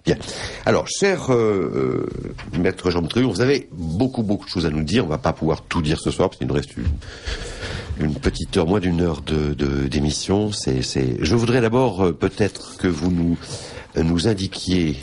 Bien. Alors, cher maître Jean Métrieux, vous avez beaucoup de choses à nous dire. On va pas pouvoir tout dire ce soir, parce qu'il nous reste une petite heure, moins d'une heure d'émission. Je voudrais d'abord peut-être que vous nous indiquiez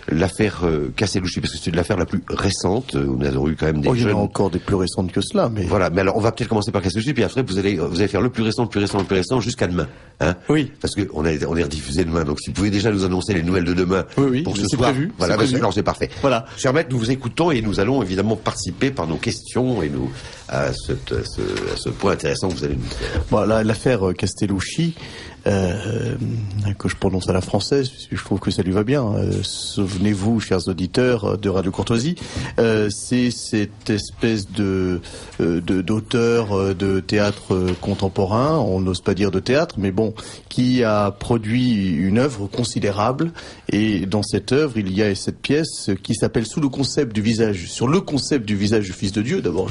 l'affaire Castellucci, parce que c'est l'affaire la plus récente. Nous avons eu quand même des il y en a encore des plus récentes que cela, mais... Voilà, mais alors on va peut-être commencer par Castellucci, puis après vous allez faire le plus récent jusqu'à demain. Hein, oui. Parce que on est rediffusé demain, donc si vous pouvez déjà nous annoncer les nouvelles de demain pour ce soir. Prévu, voilà, c'est prévu. Alors c'est parfait. Voilà. Cher maître, nous vous écoutons et nous allons évidemment participer par nos questions et à ce point intéressant que vous allez nous faire. Bon, l'affaire Castellucci, que je prononce à la française, puisque je trouve que ça lui va bien. Souvenez-vous, chers auditeurs de Radio Courtoisie, c'est cette espèce d'auteur de théâtre contemporain, on n'ose pas dire de théâtre, mais bon, qui a produit une œuvre considérable. Et dans cette œuvre, il y a cette pièce qui s'appelle sur le concept du visage du Fils de Dieu. D'abord,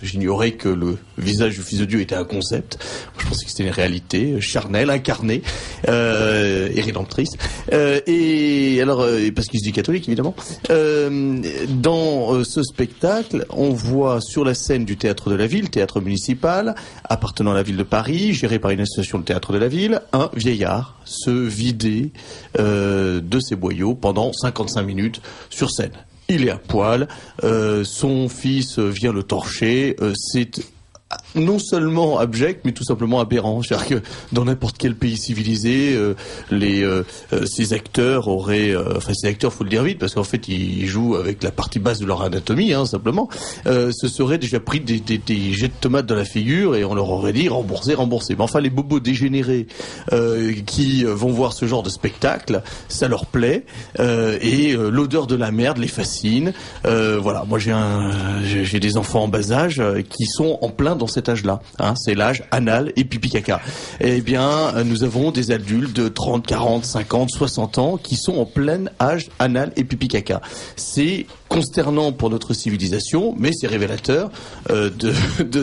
j'ignorais que le visage du Fils de Dieu était un concept. Je pensais que c'était une réalité charnelle, incarnée et rédemptrice. Et alors, parce qu'il se dit catholique, évidemment. Dans ce spectacle, on voit sur la scène du théâtre de la ville, théâtre municipal, appartenant à la ville de Paris, géré par une association de théâtre de la ville, un vieillard se vider de ses boyaux pendant 55 minutes sur scène. Il est à poil, son fils vient le torcher, c'est non seulement abject, mais tout simplement aberrant. C'est-à-dire que dans n'importe quel pays civilisé, ces acteurs auraient... ces acteurs, faut le dire vite, parce qu'en fait, ils jouent avec la partie basse de leur anatomie, simplement. Se seraient déjà pris des jets de tomates dans la figure et on leur aurait dit remboursez. Mais enfin, les bobos dégénérés qui vont voir ce genre de spectacle, ça leur plaît et l'odeur de la merde les fascine. Voilà, moi j'ai des enfants en bas âge qui sont en plein dans cet âge-là, c'est l'âge anal et pipi caca. Eh bien, nous avons des adultes de 30, 40, 50, 60 ans qui sont en plein âge anal et pipi caca. C'est consternant pour notre civilisation, mais c'est révélateur de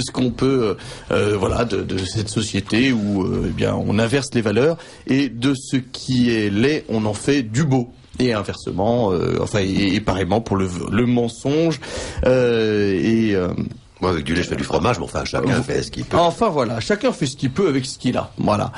ce qu'on peut, de cette société où on inverse les valeurs et de ce qui est laid, on en fait du beau. Et inversement, et pareillement pour le mensonge Moi, avec du lait, je fais du fromage, mais enfin, chacun fait ce qu'il peut. Enfin, voilà, chacun fait ce qu'il peut avec ce qu'il a. Voilà.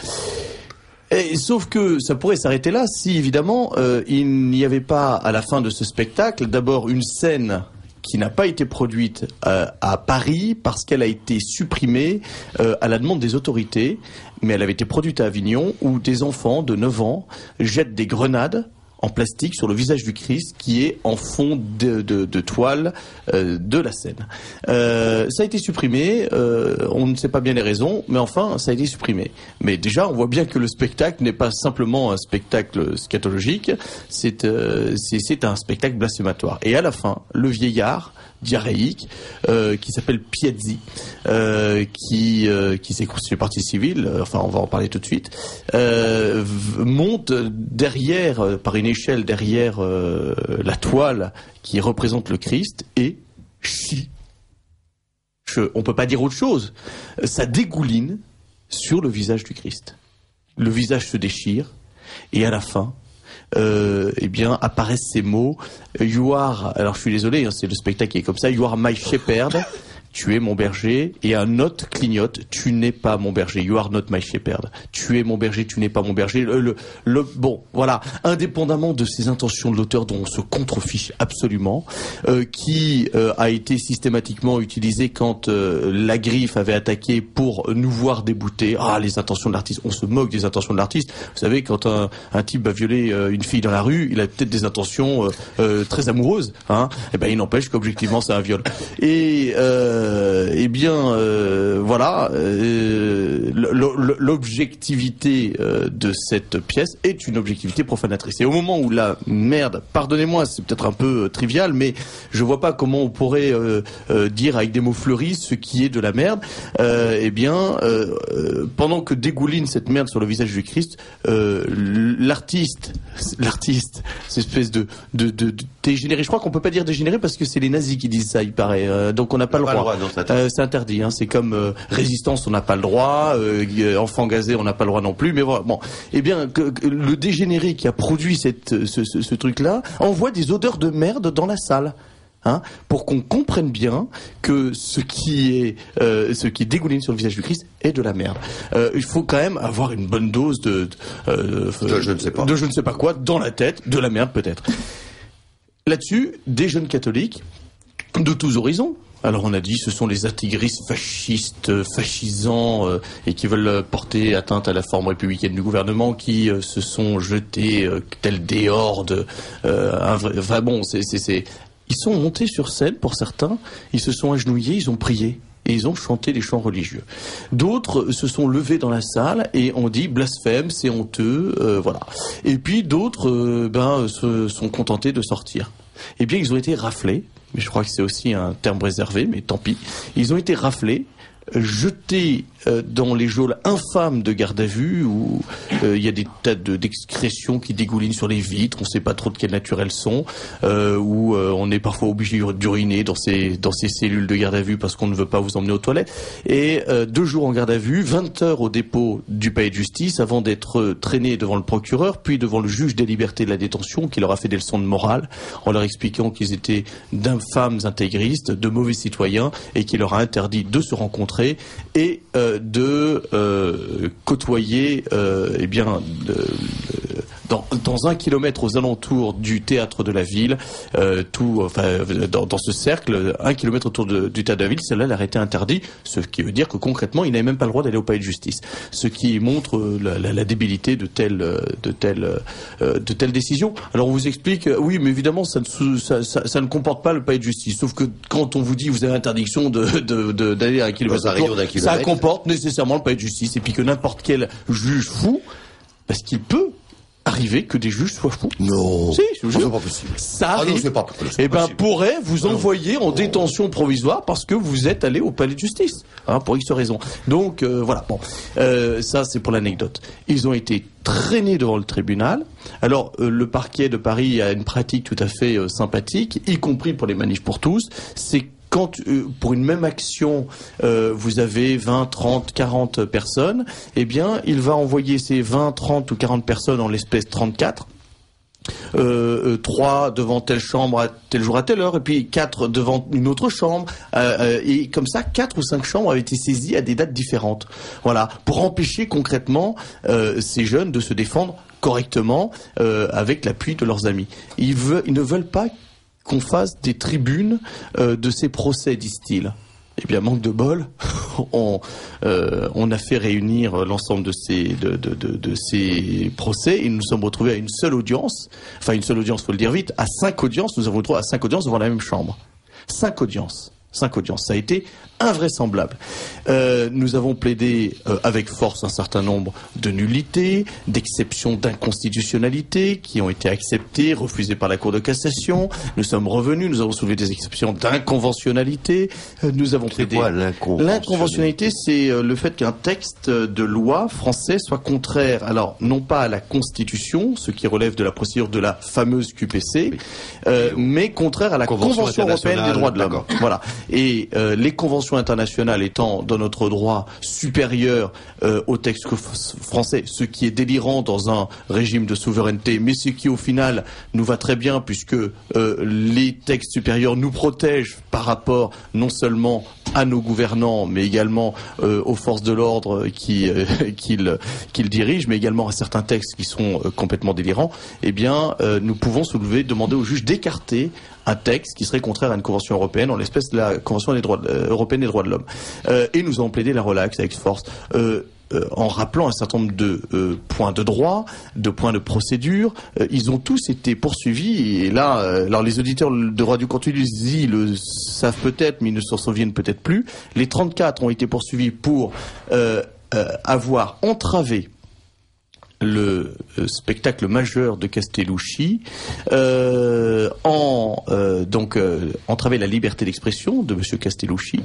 Et, sauf que ça pourrait s'arrêter là si, évidemment, il n'y avait pas, à la fin de ce spectacle, d'abord une scène qui n'a pas été produite à Paris parce qu'elle a été supprimée à la demande des autorités, mais elle avait été produite à Avignon, où des enfants de 9 ans jettent des grenades en plastique sur le visage du Christ qui est en fond de toile de la scène. Ça a été supprimé, on ne sait pas bien les raisons, mais enfin ça a été supprimé. Mais déjà on voit bien que le spectacle n'est pas simplement un spectacle scatologique, c'est un spectacle blasphématoire. Et à la fin, le vieillard diarrhéique qui s'appelle Piazzi, qui s'est constitué partie civile, on va en parler tout de suite, monte derrière, par une échelle derrière la toile qui représente le Christ et chie. On peut pas dire autre chose. Ça dégouline sur le visage du Christ. Le visage se déchire et à la fin, apparaissent ces mots. You are, alors je suis désolé, c'est le spectacle qui est comme ça. You are my shepherd. Tu es mon berger, et un autre clignote, tu n'es pas mon berger, you are not my shepherd. Tu es mon berger, tu n'es pas mon berger. Bon, voilà, indépendamment de ces intentions de l'auteur dont on se contrefiche absolument, qui a été systématiquement utilisé quand la griffe avait attaqué pour nous voir débouter. Les intentions de l'artiste, on se moque des intentions de l'artiste. Vous savez, quand un type va violer une fille dans la rue, il a peut-être des intentions très amoureuses, il n'empêche qu'objectivement c'est un viol. Et l'objectivité de cette pièce est une objectivité profanatrice. Et au moment où la merde, pardonnez-moi, c'est peut-être un peu trivial, mais je vois pas comment on pourrait dire avec des mots fleuris ce qui est de la merde. Pendant que dégouline cette merde sur le visage du Christ, l'artiste cette espèce de dégénéré. Je crois qu'on peut pas dire dégénéré parce que c'est les nazis qui disent ça, il paraît. Donc on n'a pas le droit. C'est interdit. Hein. C'est comme résistance, on n'a pas le droit. Enfant gazé, on n'a pas le droit non plus. Mais voilà. Bon, eh bien, le dégénéré qui a produit ce truc-là envoie des odeurs de merde dans la salle. Hein, pour qu'on comprenne bien que ce qui dégouline sur le visage du Christ est de la merde. Il faut quand même avoir une bonne dose de je ne sais pas quoi dans la tête, de la merde peut-être. Là-dessus, des jeunes catholiques de tous horizons. Alors on a dit ce sont les intégristes fascistes, fascisants et qui veulent porter atteinte à la forme républicaine du gouvernement qui se sont jetés tels des hordes. Ils sont montés sur scène pour certains, ils se sont agenouillés, ils ont prié. Et ils ont chanté des chants religieux. D'autres se sont levés dans la salle et ont dit blasphème, c'est honteux, voilà. Et puis d'autres se sont contentés de sortir. Eh bien, ils ont été raflés. Mais je crois que c'est aussi un terme réservé, mais tant pis. Ils ont été raflés, jetés dans les geôles infâmes de garde à vue où il y a des tas d'excrétions qui dégoulinent sur les vitres, on ne sait pas trop de quelle nature elles sont, où on est parfois obligé d'uriner dans ces cellules de garde à vue parce qu'on ne veut pas vous emmener aux toilettes. Et 2 jours en garde à vue, 20 heures au dépôt du palais de justice avant d'être traînés devant le procureur, puis devant le juge des libertés de la détention qui leur a fait des leçons de morale en leur expliquant qu'ils étaient d'infâmes intégristes, de mauvais citoyens et qui leur a interdit de se rencontrer et de côtoyer dans 1 kilomètre aux alentours du théâtre de la ville, dans ce cercle, 1 kilomètre autour du théâtre de la ville, celle-là leur était interdit, ce qui veut dire que concrètement, ils n'avaient même pas le droit d'aller au palais de justice. Ce qui montre la débilité de telle décision. Alors on vous explique, oui, mais évidemment, ça ne comporte pas le palais de justice. Sauf que quand on vous dit vous avez interdiction d'aller à 1 kilomètre autour, ça comporte nécessairement le palais de justice. Et puis que n'importe quel juge fou, parce qu'il peut arriver que des juges soient fous. Non. Si, je vous jure. C'est pas possible. Ça arrive. Non, c'est pas possible. Pourrait vous envoyer en détention provisoire parce que vous êtes allé au palais de justice. Pour X raisons. Donc, voilà. Bon. Ça, c'est pour l'anecdote. Ils ont été traînés devant le tribunal. Alors, le parquet de Paris a une pratique tout à fait sympathique, y compris pour les manifs pour tous. C'est quand pour une même action vous avez 20, 30, 40 personnes, eh bien il va envoyer ces 20, 30 ou 40 personnes en l'espèce 34, 3 devant telle chambre à tel jour à telle heure, et puis 4 devant une autre chambre, et comme ça 4 ou 5 chambres avaient été saisies à des dates différentes. Voilà, pour empêcher concrètement ces jeunes de se défendre correctement avec l'appui de leurs amis. Ils ne veulent pas qu'on fasse des tribunes de ces procès, disent-ils. Eh bien, manque de bol, on a fait réunir l'ensemble de ces procès et nous nous sommes retrouvés à une seule audience, faut le dire vite, à 5 audiences, nous avons retrouvé à 5 audiences devant la même chambre. 5 audiences. Ça a été invraisemblable. Nous avons plaidé avec force un certain nombre de nullités, d'exceptions d'inconstitutionnalité qui ont été acceptées, refusées par la Cour de cassation. Nous sommes revenus, nous avons soulevé des exceptions d'inconventionnalité. Nous avons plaidé. C'est quoi l'inconventionnalité ? C'est le fait qu'un texte de loi français soit contraire, alors non pas à la Constitution, ce qui relève de la procédure de la fameuse QPC, mais contraire à la Convention européenne des droits de l'homme. Voilà. Et les conventions internationales étant dans notre droit supérieur au texte français, ce qui est délirant dans un régime de souveraineté, mais ce qui au final nous va très bien puisque les textes supérieurs nous protègent par rapport non seulement à nos gouvernants, mais également aux forces de l'ordre qu'ils dirigent, mais également à certains textes qui sont complètement délirants, eh bien, nous pouvons demander au juge d'écarter un texte qui serait contraire à une convention européenne, en l'espèce de la Convention européenne des droits de l'homme. Et nous avons plaidé la relaxe avec force. En rappelant un certain nombre de points de droit, de points de procédure, ils ont tous été poursuivis. Et là, alors les auditeurs de Radio Courtoisie le savent peut-être, mais ils ne s'en souviennent peut-être plus. Les 34 ont été poursuivis pour avoir entravé le spectacle majeur de Castellucci, entraver la liberté d'expression de M. Castellucci,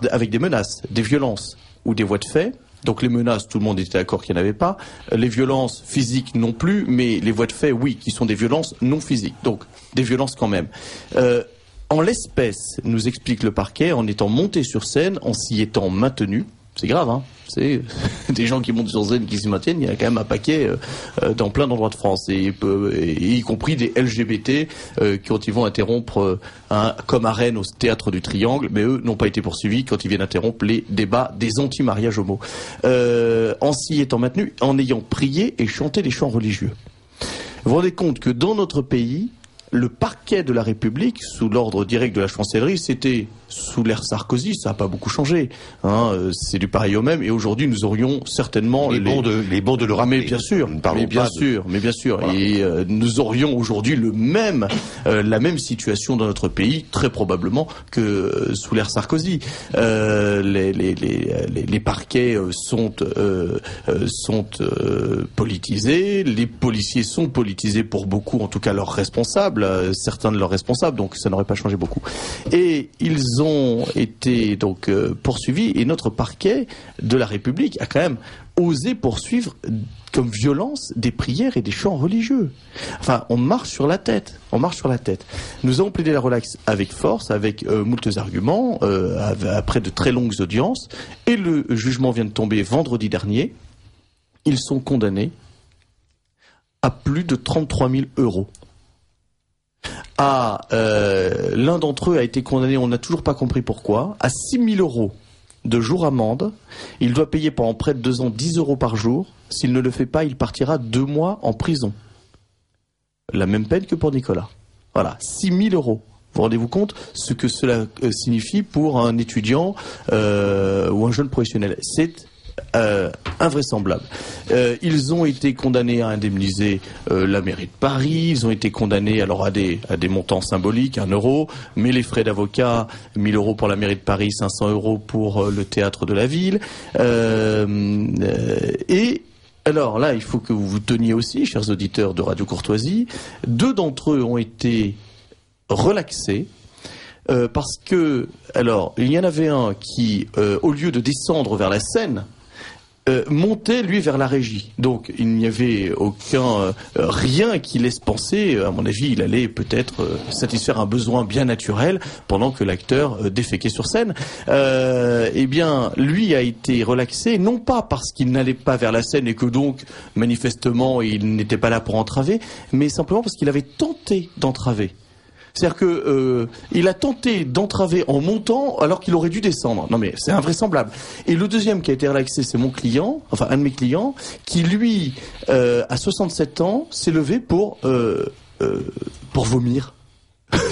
avec des menaces, des violences ou des voies de fait, Donc les menaces, tout le monde était d'accord qu'il n'y en avait pas. Les violences physiques non plus, mais les voies de fait, oui, qui sont des violences non physiques. Donc des violences quand même. En l'espèce, nous explique le parquet, en étant monté sur scène, en s'y étant maintenu, c'est grave, hein. C'est des gens qui montent sur scène, qui s'y maintiennent, il y a quand même un paquet dans plein d'endroits de France, et y compris des LGBT quand ils vont interrompre, comme à Rennes au théâtre du Triangle, mais eux n'ont pas été poursuivis quand ils viennent interrompre les débats des anti-mariages homo. En s'y étant maintenu, en ayant prié et chanté des chants religieux. Vous vous rendez compte que dans notre pays, le parquet de la République, sous l'ordre direct de la chancellerie, c'était sous l'ère Sarkozy, ça n'a pas beaucoup changé. Hein, c'est du pareil au même. Et aujourd'hui, nous aurions certainement les bons de le rappeler. Mais bien sûr, mais bien sûr. Voilà. Et nous aurions aujourd'hui la même situation dans notre pays, très probablement que sous l'ère Sarkozy. Les parquets sont politisés, les policiers sont politisés pour beaucoup, en tout cas leurs responsables, certains de leurs responsables. Donc ça n'aurait pas changé beaucoup. Et ils ont été donc poursuivis, et notre parquet de la République a quand même osé poursuivre comme violence des prières et des chants religieux. Enfin, on marche sur la tête. Nous avons plaidé la relaxe avec force, avec moultes arguments, après de très longues audiences, et le jugement vient de tomber vendredi dernier. Ils sont condamnés à plus de 33 000 €. L'un d'entre eux a été condamné, on n'a toujours pas compris pourquoi, à 6 000 € de jour amende. Il doit payer pendant près de 2 ans 10 € par jour. S'il ne le fait pas, il partira 2 mois en prison. La même peine que pour Nicolas. Voilà, 6 000 €. Vous rendez-vous compte ce que cela signifie pour un étudiant ou un jeune professionnel? C'est invraisemblable. Ils ont été condamnés à indemniser la mairie de Paris. Ils ont été condamnés alors à des montants symboliques, 1 €, mais les frais d'avocat, 1 000 € pour la mairie de Paris, 500 € pour le théâtre de la ville. Et alors là, il faut que vous vous teniez aussi, chers auditeurs de Radio Courtoisie. 2 d'entre eux ont été relaxés. Parce que, alors, il y en avait un qui, au lieu de descendre vers la Seine, montait lui vers la régie. Donc il n'y avait rien qui laisse penser, à mon avis, il allait peut-être satisfaire un besoin bien naturel pendant que l'acteur déféquait sur scène. Eh bien, lui a été relaxé, non pas parce qu'il n'allait pas vers la scène et que donc, manifestement, il n'était pas là pour entraver, mais simplement parce qu'il avait tenté d'entraver. C'est-à-dire que il a tenté d'entraver en montant alors qu'il aurait dû descendre. Non mais c'est invraisemblable. Et le deuxième qui a été relaxé, c'est mon client, enfin un de mes clients, qui lui, à 67 ans, s'est levé pour vomir.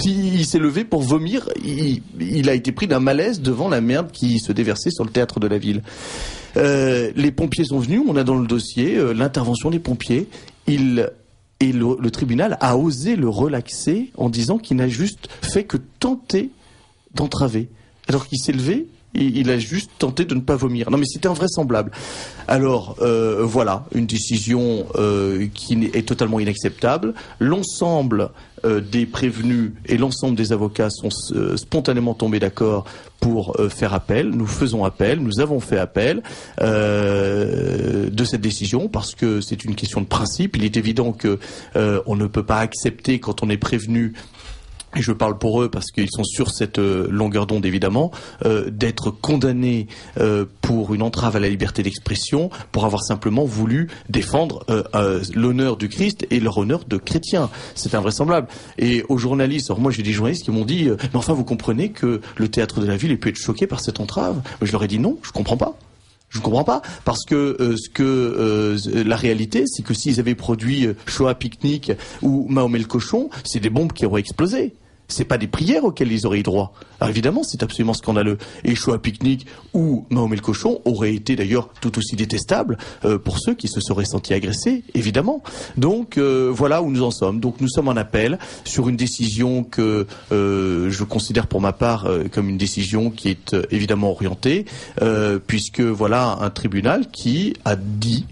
Il s'est levé pour vomir. Il a été pris d'un malaise devant la merde qui se déversait sur le théâtre de la ville. Les pompiers sont venus. On a dans le dossier l'intervention des pompiers. Et le tribunal a osé le relaxer en disant qu'il n'a juste fait que tenter d'entraver. Alors qu'il s'est levé, il a juste tenté de ne pas vomir. Non mais c'était invraisemblable. Alors voilà, une décision qui est totalement inacceptable. L'ensemble des prévenus et l'ensemble des avocats sont spontanément tombés d'accord pour faire appel. Nous faisons appel, nous avons fait appel de cette décision parce que c'est une question de principe. Il est évident que on ne peut pas accepter quand on est prévenu, et je parle pour eux parce qu'ils sont sur cette longueur d'onde évidemment, d'être condamnés pour une entrave à la liberté d'expression pour avoir simplement voulu défendre l'honneur du Christ et leur honneur de chrétiens. C'est invraisemblable. Et aux journalistes, alors moi j'ai des journalistes qui m'ont dit mais enfin vous comprenez que le théâtre de la ville ait pu être choqué par cette entrave. Je leur ai dit non, je comprends pas. Je ne comprends pas, parce que la réalité, c'est que s'ils avaient produit Shoah Picnic ou Mahomet le cochon, c'est des bombes qui auraient explosé. C'est pas des prières auxquelles ils auraient eu droit. Alors évidemment, c'est absolument scandaleux. Et Shoah Picnic ou Mahomet le cochon auraient été d'ailleurs tout aussi détestables pour ceux qui se seraient sentis agressés, évidemment. Donc voilà où nous en sommes. Donc nous sommes en appel sur une décision que je considère pour ma part comme une décision qui est évidemment orientée, puisque voilà un tribunal qui a dit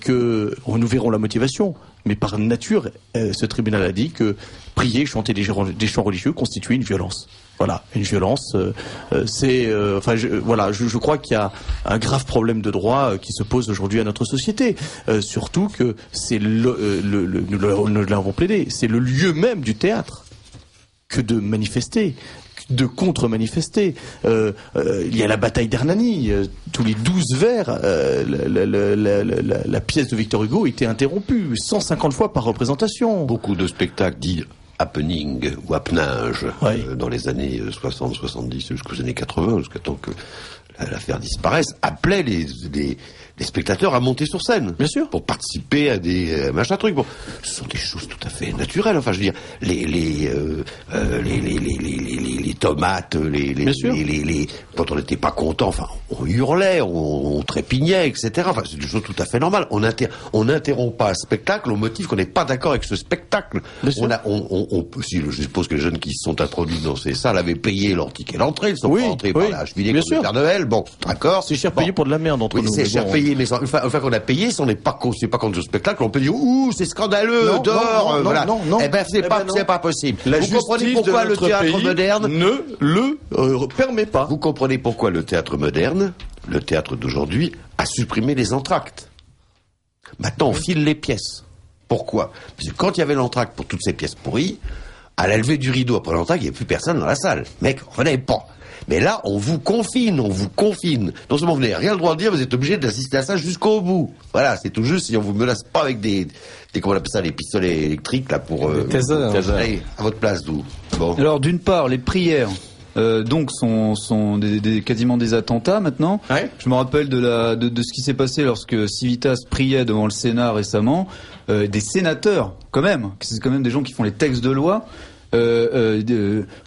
que nous verrons la motivation. Mais par nature, ce tribunal a dit que prier, chanter des chants religieux constituait une violence. Voilà, une violence. Je crois qu'il y a un grave problème de droit qui se pose aujourd'hui à notre société. Surtout que c'est nous l'avons plaidé, c'est le lieu même du théâtre que de manifester, de contre-manifester. Il y a la bataille d'Hernani, tous les 12 vers, la pièce de Victor Hugo était interrompue 150 fois par représentation. Beaucoup de spectacles dits happening ou happenage dans les années 60, 70 jusqu'aux années 80, jusqu'à temps que l'affaire disparaisse, appelaient les spectateurs à monter sur scène. Bien sûr. Pour participer à des machins trucs. Bon, ce sont des choses tout à fait naturelles. Enfin, je veux dire, les tomates, quand on n'était pas content, enfin, on hurlait, on trépignait, etc. Enfin, c'est des choses tout à fait normales. On n'interrompt pas un spectacle au motif qu'on n'est pas d'accord avec ce spectacle. Je suppose que les jeunes qui se sont introduits dans ces salles avaient payé leur ticket d'entrée, ils sont pas entrés par la cheminée comme le Père Noël. Bon, d'accord. C'est cher payé pour de la merde entre nous. C'est cher payé, mais une fois qu'on a payé, si on n'est pas contre ce spectacle, on peut dire ouh, c'est scandaleux, dehors, voilà. Non. Eh ben, c'est pas possible. Vous comprenez pourquoi le théâtre moderne ne le permet pas. Vous comprenez pourquoi le théâtre moderne, le théâtre d'aujourd'hui, a supprimé les entr'actes. Maintenant, on file les pièces. Pourquoi? Parce que quand il y avait l'entracte pour toutes ces pièces pourries, à la levée du rideau après l'entracte, il n'y avait plus personne dans la salle. Mec, revenez pas. Mais là, on vous confine. Non seulement vous n'avez rien le droit de dire, vous êtes obligé d'assister à ça jusqu'au bout. Voilà, c'est tout juste si on vous menace pas avec des comment on appelle ça, les pistolets électriques, là, pour... Allez, à votre place, d'où. Bon. Alors, d'une part, les prières, donc, sont quasiment des attentats, maintenant. Ouais. Je me rappelle de ce qui s'est passé lorsque Civitas priait devant le Sénat récemment. Des sénateurs, quand même, c'est quand même des gens qui font les textes de loi,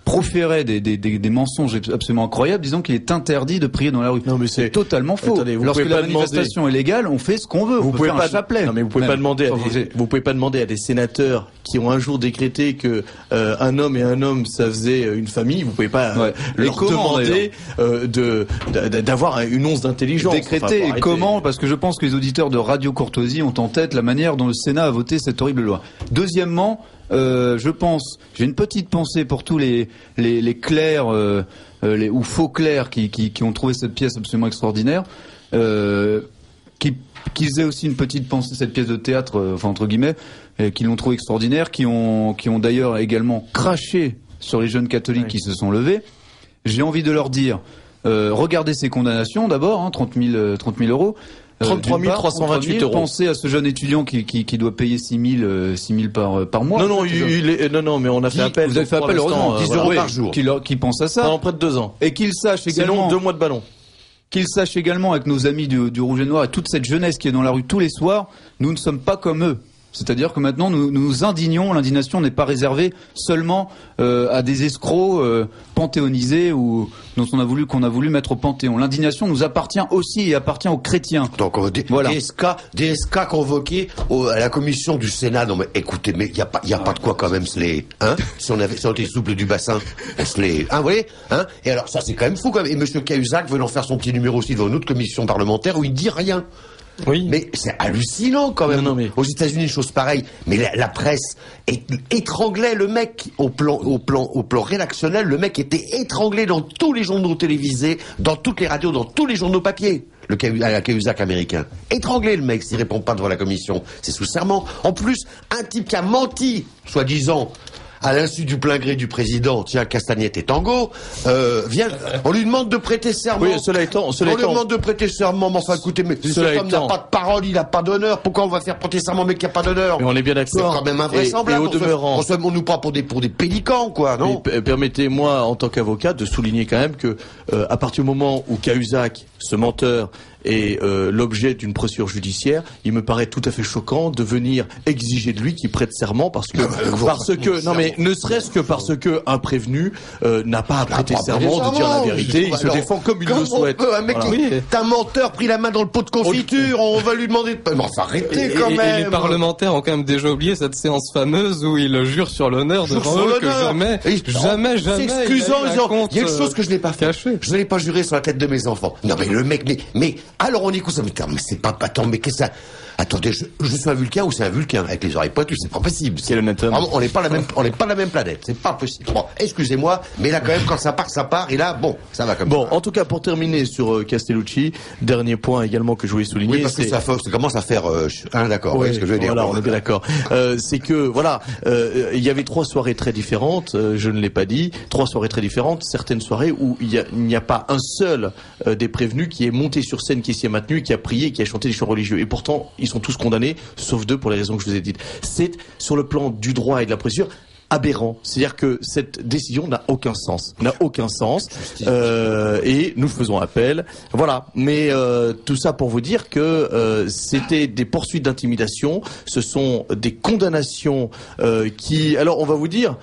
proférait des mensonges absolument incroyables, disant qu'il est interdit de prier dans la rue. Non, mais c'est totalement faux. Attendez, lorsque la manifestation est légale, on fait ce qu'on veut. Vous pouvez pas un chapelet. Non, mais vous pouvez pas demander à des sénateurs qui ont un jour décrété que un homme et un homme ça faisait une famille. Vous pouvez pas leur demander d'avoir une once d'intelligence. Décréter et comment? Parce que je pense que les auditeurs de Radio Courtoisie ont en tête la manière dont le Sénat a voté cette horrible loi. Deuxièmement, je pense, j'ai une petite pensée pour tous les clercs ou faux clercs qui ont trouvé cette pièce absolument extraordinaire, qu'ils aient aussi une petite pensée, cette pièce de théâtre, enfin entre guillemets, qui l'ont trouvé extraordinaire, qui ont d'ailleurs également craché sur les jeunes catholiques qui se sont levés. J'ai envie de leur dire, regardez ces condamnations d'abord, 30 000 euros. 33 328 euros. Pensez à ce jeune étudiant qui doit payer 6 000 par mois. Non, mais on a fait appel. Vous avez fait appel, heureusement, 10 euros par jour. Qui pense à ça. Pendant près de 2 ans. Et qu'il sache également. Sinon, 2 mois de ballon. Qu'il sache également avec nos amis du Rouge et Noir et toute cette jeunesse qui est dans la rue tous les soirs, nous ne sommes pas comme eux. C'est-à-dire que maintenant nous nous indignons. L'indignation n'est pas réservée seulement à des escrocs panthéonisés ou qu'on a voulu mettre au panthéon. L'indignation nous appartient aussi et appartient aux chrétiens. Donc des SK convoqués à la commission du Sénat. Non mais écoutez, mais il y a pas de quoi quand même se les si on était souple du bassin, on se les vous voyez et alors ça c'est quand même fou quand même. Et monsieur Cahuzac venant faire son petit numéro aussi devant une autre commission parlementaire où il dit rien. Oui. Mais c'est hallucinant quand même. Mais... Aux États-Unis, chose pareille. Mais la presse étranglait le mec au plan rédactionnel. Le mec était étranglé dans tous les journaux télévisés, dans toutes les radios, dans tous les journaux papier. Le Cahuzac américain. Étranglé le mec s'il répond pas devant la commission. C'est sous serment. En plus, un type qui a menti, soi-disant, à l'insu du plein gré du président, tiens, Castagnette et Tango, on lui demande de prêter serment. Oui, cela étant. On lui demande de prêter serment, mais enfin, écoutez, mais cet homme n'a pas de parole, il n'a pas d'honneur. Pourquoi on va faire prêter serment, mais qu'il n'y a pas d'honneur? Mais on est bien d'accord. C'est quand même invraisemblable. Et au demeurant. On nous prend pour des pélicans, quoi, non? Permettez-moi, en tant qu'avocat, de souligner quand même que, à partir du moment où Cahuzac, ce menteur, est l'objet d'une procédure judiciaire, il me paraît tout à fait choquant de venir exiger de lui qu'il prête serment ne serait-ce que parce que un prévenu n'a pas à prêter serment de dire la vérité, il se défend comme il le souhaite. Un mec est un menteur pris la main dans le pot de confiture, on va lui demander de... Mais enfin, arrêtez quand même. Et les parlementaires ont quand même déjà oublié cette séance fameuse où il jure sur l'honneur devant eux que jamais. S'excusant, il y a une chose que je n'ai pas fait. Je ne l'ai pas juré sur la tête de mes enfants. Non mais le mec, mais alors on écoute ça, mais c'est pas, attends, mais qu'est-ce que ça... Attendez, je suis un Vulcain ou c'est un Vulcain avec les oreilles pointues, c'est pas possible. On n'est pas la même planète, c'est pas possible. Bon, excusez-moi, mais là quand même quand ça part, et là, bon, ça va comme ça. Bon, en tout cas, pour terminer sur Castellucci, dernier point également que je voulais souligner. Oui, parce que ça commence à faire, d'accord, oui, ce que je veux dire. Voilà, on est bien d'accord. C'est que, voilà, il y avait 3 soirées très différentes, je ne l'ai pas dit, 3 soirées très différentes, certaines soirées où il n'y a pas un seul des prévenus qui est monté sur scène, qui s'y est maintenu, qui a prié, qui a chanté des chants religieux. Et pourtant, ils sont tous condamnés, sauf 2 pour les raisons que je vous ai dites. C'est, sur le plan du droit et de la procédure, aberrant. C'est-à-dire que cette décision n'a aucun sens. Et nous faisons appel. Voilà. Mais tout ça pour vous dire que c'était des poursuites d'intimidation. Ce sont des condamnations qui... Alors, on va vous dire,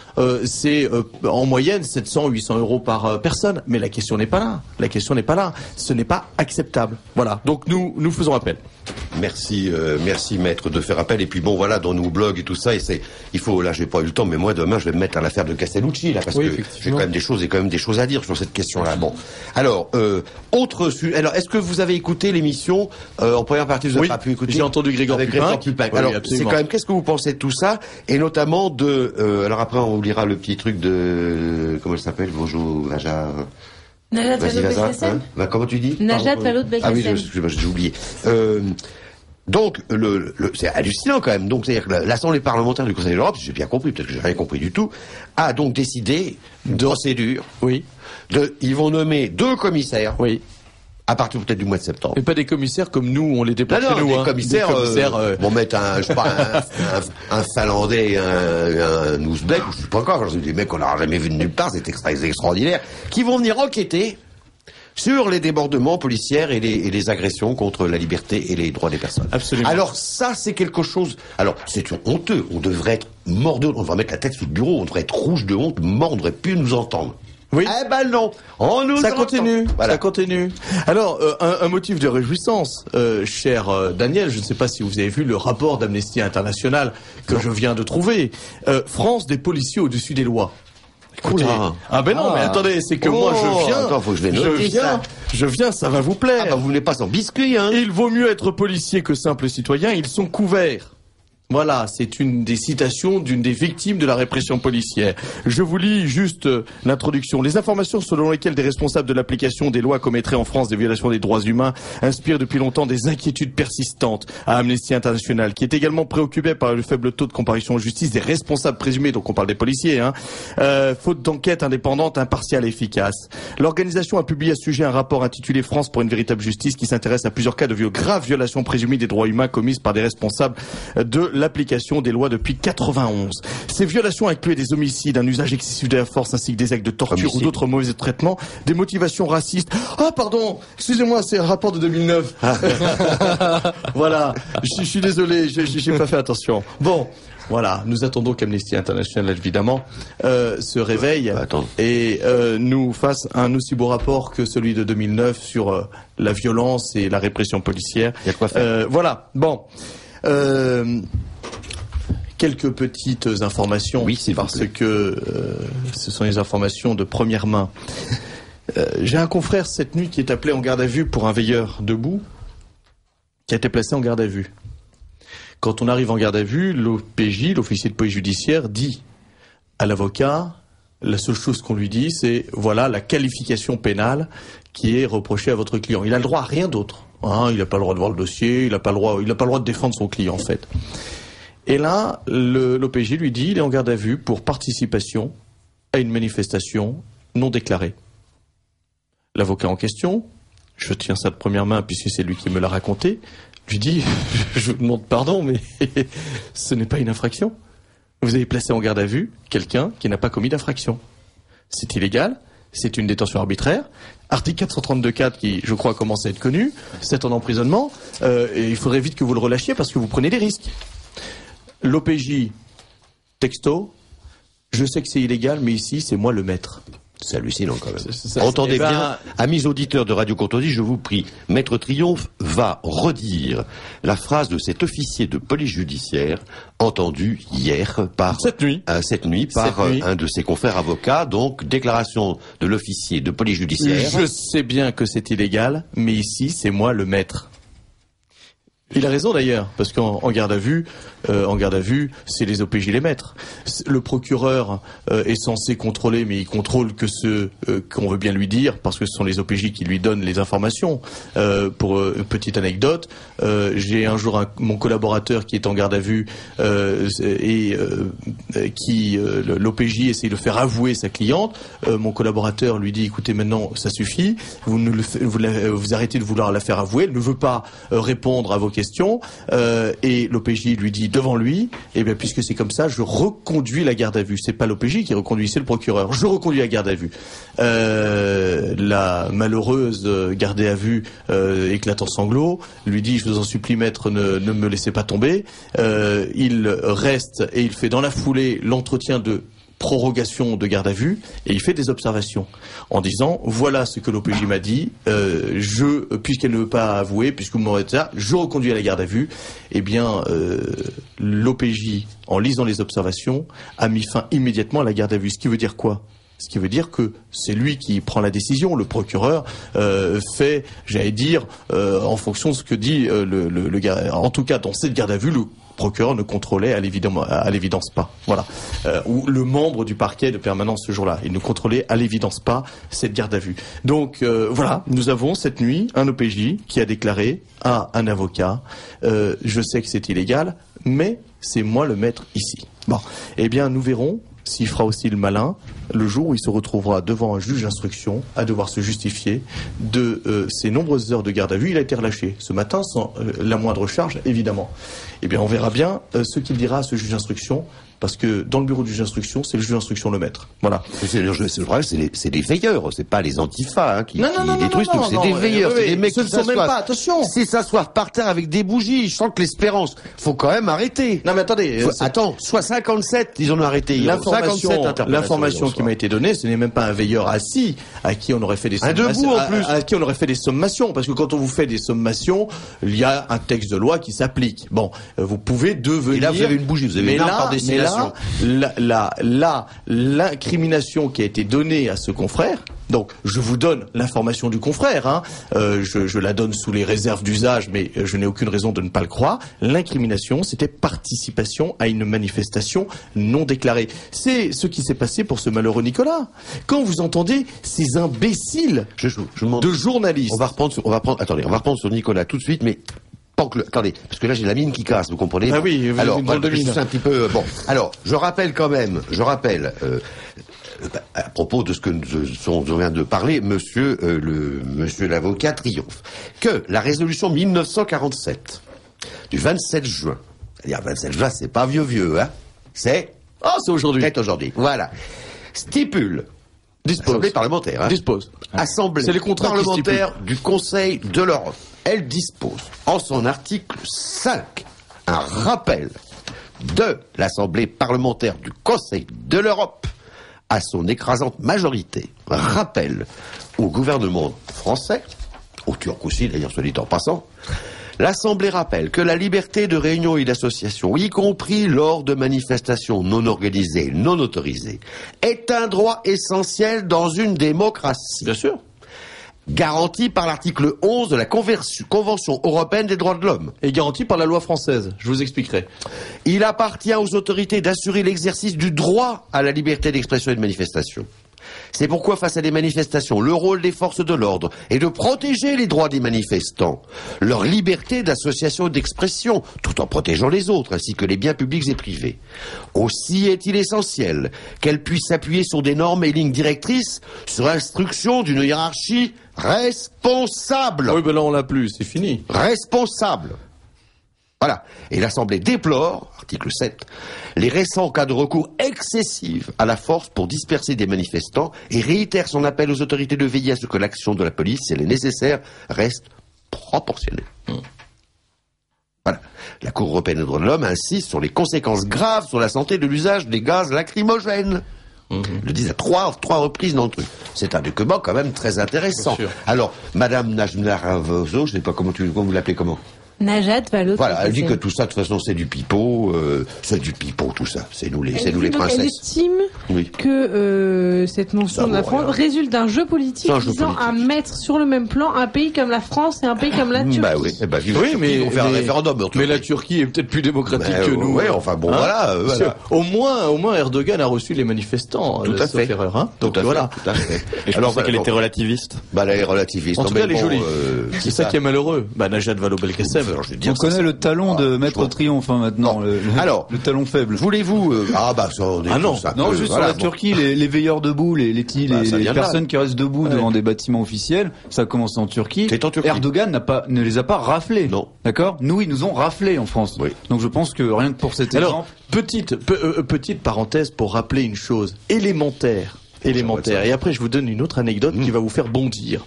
c'est en moyenne 700, 800 euros par personne. Mais la question n'est pas là. Ce n'est pas acceptable. Voilà. Donc, nous faisons appel. Merci maître de faire appel. Et puis bon, voilà, dans nos blogs et tout ça, il faut, là, j'ai pas eu le temps, mais moi, demain, je vais me mettre à l'affaire de Castellucci, là, parce que j'ai quand même des choses à dire sur cette question-là. Bon. Alors, autre sujet. Alors, est-ce que vous avez écouté l'émission, en première partie, vous n'avez pas pu écouter? J'ai entendu Grégoire Pupin. Oui, alors, c'est quand même, qu'est-ce que vous pensez de tout ça? Et notamment alors après, on vous lira le petit truc de, comment elle s'appelle? Bonjour, Vaja. Najat Vallaud-Belkacem. Comment tu dis? Najat Vallaud-Belkacem. Ah oui, j'ai oublié. Donc, c'est hallucinant quand même. Donc, c'est-à-dire que l'Assemblée parlementaire du Conseil de l'Europe, si j'ai bien compris, peut-être que j'ai rien compris du tout, a donc décidé de procédure. Oui. Ils vont nommer 2 commissaires. Oui. À partir peut-être du mois de septembre. Et pas des commissaires comme nous, on les déplace chez nous. Des commissaires, vont mettre un Finlandais et un Ouzbek, ou je sais pas encore, des mecs qu'on n'aura jamais vus de nulle part, c'est extraordinaire, qui vont venir enquêter sur les débordements policiers et les agressions contre la liberté et les droits des personnes. Absolument. Alors ça, c'est quelque chose... Alors, c'est honteux. On devrait être mort de honte. On devrait mettre la tête sous le bureau. On devrait être rouge de honte. Mort, on devrait plus nous entendre. Oui. Eh ben non. Ça continue. Voilà. Ça continue. Alors, un motif de réjouissance, cher Daniel, je ne sais pas si vous avez vu le rapport d'Amnesty International que je viens de trouver. France des policiers au-dessus des lois. Écoutez, mais attendez, c'est que moi je viens. Attends, faut que je viens, ça va vous plaire. Ah bah vous venez pas sans biscuit, hein. Il vaut mieux être policier que simple citoyen, ils sont couverts. Voilà, c'est une des citations d'une des victimes de la répression policière. Je vous lis juste l'introduction. Les informations selon lesquelles des responsables de l'application des lois commettraient en France des violations des droits humains inspirent depuis longtemps des inquiétudes persistantes à Amnesty International, qui est également préoccupé par le faible taux de comparution en justice des responsables présumés, donc on parle des policiers, faute d'enquête indépendante, impartiale et efficace. L'organisation a publié à ce sujet un rapport intitulé France pour une véritable justice qui s'intéresse à plusieurs cas de graves violations présumées des droits humains commises par des responsables de l'application des lois depuis 91. Ces violations incluaient des homicides, un usage excessif de la force ainsi que des actes de torture ou d'autres mauvais traitements, des motivations racistes. Ah pardon, excusez-moi, c'est un rapport de 2009. Voilà, je suis désolé, j'ai pas fait attention. Bon. Voilà, nous attendons qu'Amnesty International, évidemment, se réveille et nous fasse un aussi beau rapport que celui de 2009 sur la violence et la répression policière. Il y a de quoi faire. Voilà, bon. Quelques petites informations, parce que ce sont des informations de première main. J'ai un confrère cette nuit qui est appelé en garde à vue pour un veilleur debout, qui a été placé en garde à vue. Quand on arrive en garde à vue, l'OPJ, l'officier de police judiciaire, dit à l'avocat, la seule chose qu'on lui dit, c'est voilà la qualification pénale qui est reprochée à votre client. Il a le droit à rien d'autre. Il n'a pas le droit de voir le dossier, il n'a pas le droit de défendre son client en fait. Et là, l'OPJ lui dit, il est en garde à vue pour participation à une manifestation non déclarée. L'avocat en question, je tiens ça de première main puisque c'est lui qui me l'a raconté, lui dit, je vous demande pardon, mais ce n'est pas une infraction. Vous avez placé en garde à vue quelqu'un qui n'a pas commis d'infraction. C'est illégal, c'est une détention arbitraire. Article 432.4 qui, je crois, commence à être connu, 7 ans d'emprisonnement, et il faudrait vite que vous le relâchiez parce que vous prenez des risques. L'OPJ, texto, je sais que c'est illégal, mais ici, c'est moi le maître. C'est hallucinant quand même. Entendez bien, amis auditeurs de Radio Courtoisie, je vous prie, Maître Triomphe va redire la phrase de cet officier de police judiciaire entendu hier par cette nuit par un de ses confrères avocats. Donc déclaration de l'officier de police judiciaire. Je sais bien que c'est illégal, mais ici c'est moi le maître. Il a raison d'ailleurs, parce qu'en garde à vue, c'est les OPJ les maîtres. Le procureur est censé contrôler, mais il contrôle que ceux qu'on veut bien lui dire, parce que ce sont les OPJ qui lui donnent les informations. Pour une petite anecdote, j'ai un jour mon collaborateur qui est en garde à vue l'OPJ essaye de faire avouer sa cliente. Mon collaborateur lui dit écoutez, maintenant ça suffit, vous arrêtez de vouloir la faire avouer, elle ne veut pas répondre à vos questions, et l'OPJ lui dit devant lui, eh bien puisque c'est comme ça, je reconduis la garde à vue. C'est pas l'OPJ qui reconduit, c'est le procureur. Je reconduis la garde à vue. La malheureuse gardée à vue éclate en sanglots, lui dit je vous en supplie maître, ne me laissez pas tomber. Il reste et il fait dans la foulée l'entretien de prorogation de garde à vue, et il fait des observations en disant voilà ce que l'OPJ m'a dit, puisqu'elle ne veut pas avouer, puisque vous m'aurez dit ça, je reconduis à la garde à vue. Eh bien, l'OPJ, en lisant les observations, a mis fin immédiatement à la garde à vue. Ce qui veut dire quoi ? Ce qui veut dire que c'est lui qui prend la décision. Le procureur fait, j'allais dire, en fonction de ce que dit le garde. En tout cas, dans cette garde à vue, le procureur ne contrôlait à l'évidence pas. Voilà. Ou le membre du parquet de permanence ce jour-là, il ne contrôlait à l'évidence pas cette garde à vue. Donc voilà, nous avons cette nuit un OPJ qui a déclaré à un avocat je sais que c'est illégal, mais c'est moi le maître ici. Bon, eh bien nous verrons s'il fera aussi le malin le jour où il se retrouvera devant un juge d'instruction à devoir se justifier de ses nombreuses heures de garde à vue. Il a été relâché ce matin sans la moindre charge, évidemment. Eh bien, on verra bien ce qu'il dira à ce juge d'instruction, parce que dans le bureau du juge d'instruction, c'est le juge d'instruction le maître. Voilà. C'est des veilleurs, c'est pas les antifas qui détruisent tout. C'est des veilleurs, oui, c'est des mecs qui s'assoient. Même pas, attention. C'est s'asseoir par terre avec des bougies. Je sens que l'espérance, faut quand même arrêter. Non mais attendez. Soit 57, ils en ont arrêté. L'information qui m'a été donnée, ce n'est même pas un veilleur assis à qui on aurait fait des sommations. À qui on aurait fait des sommations, parce que quand on vous fait des sommations, il y a un texte de loi qui s'applique. Bon, vous pouvez devenir. Et là, vous avez une bougie, vous avez une arme par destination. L'incrimination qui a été donnée à ce confrère, donc je vous donne l'information du confrère, hein, je la donne sous les réserves d'usage, mais je n'ai aucune raison de ne pas le croire. L'incrimination, c'était participation à une manifestation non déclarée. C'est ce qui s'est passé pour ce malheureux Nicolas. Quand vous entendez ces imbéciles de journalistes... On va reprendre sur Nicolas tout de suite, mais... Attendez, parce que là j'ai la mine qui casse, vous comprenez? Ah oui, alors c'est un petit peu bon. Alors je rappelle à propos de ce que on vient de parler, monsieur l'avocat Triomphe, que la résolution 1947 du 27 juin, c'est-à-dire 27 juin, c'est pas vieux, hein, c'est aujourd'hui. C'est aujourd'hui. Voilà, stipule. Assemblée parlementaire. Hein. Dispose. Assemblée parlementaire du Conseil de l'Europe. Elle dispose, en son article 5, un rappel de l'Assemblée parlementaire du Conseil de l'Europe à son écrasante majorité. Rappel au gouvernement français, au Turc aussi d'ailleurs, soit dit en passant. L'Assemblée rappelle que la liberté de réunion et d'association, y compris lors de manifestations non organisées, non autorisées, est un droit essentiel dans une démocratie. Bien sûr. Garanti par l'article 11 de la Convention européenne des droits de l'homme. Et garanti par la loi française. Je vous expliquerai. Il appartient aux autorités d'assurer l'exercice du droit à la liberté d'expression et de manifestation. C'est pourquoi, face à des manifestations, le rôle des forces de l'ordre est de protéger les droits des manifestants, leur liberté d'association et d'expression, tout en protégeant les autres, ainsi que les biens publics et privés. Aussi est-il essentiel qu'elles puissent s'appuyer sur des normes et lignes directrices, sur instruction d'une hiérarchie responsable. Oui, ben là on l'a plus, c'est fini. Responsable. Voilà. Et l'Assemblée déplore, article 7, les récents cas de recours excessifs à la force pour disperser des manifestants et réitère son appel aux autorités de veiller à ce que l'action de la police, si elle est nécessaire, reste proportionnelle. Voilà. La Cour européenne des droits de l'homme insiste sur les conséquences graves sur la santé de l'usage des gaz lacrymogènes. Le disent à trois reprises dans le truc. C'est un document quand même très intéressant. Alors, Madame Najmar Ravozo, je ne sais pas comment vous l'appelez comment? Najat Vallaud-Belkacem. Voilà, elle dit que tout ça, de toute façon, c'est du pipeau, tout ça. C'est nous les princesses. Elle estime Oui. que cette mention Ça de la vaut France rien. résulte d'un jeu politique visant à mettre sur le même plan un pays comme la France et un pays comme la Turquie. Bah oui, mais on fait un référendum. Mais la Turquie est peut-être plus démocratique que nous. Ouais, enfin bon, voilà. Au moins, Erdogan a reçu les manifestants. Tout à fait. sauf erreur, hein. Donc Tout à voilà. fait, tout à fait. Et je pensais qu'elle était relativiste. Bah, elle est relativiste. En tout cas, elle est jolie. C'est ça qui est malheureux. Bah, Najat Vallaud-Belkacem. On connaît le talon de Maître Triomphe maintenant. Alors, le talon faible. Voulez-vous ça, on est non, tous un Non, peu, juste voilà, sur la Turquie, les veilleurs debout, les personnes qui restent debout devant des bâtiments officiels, ça a commencé en Turquie. C'est en Turquie. Erdogan ne les a pas raflés. Non. D'accord. Nous, ils nous ont raflés en France. Oui. Donc je pense que rien que pour cet Alors, exemple. petite parenthèse pour rappeler une chose élémentaire. Et après, je vous donne une autre anecdote qui va vous faire bondir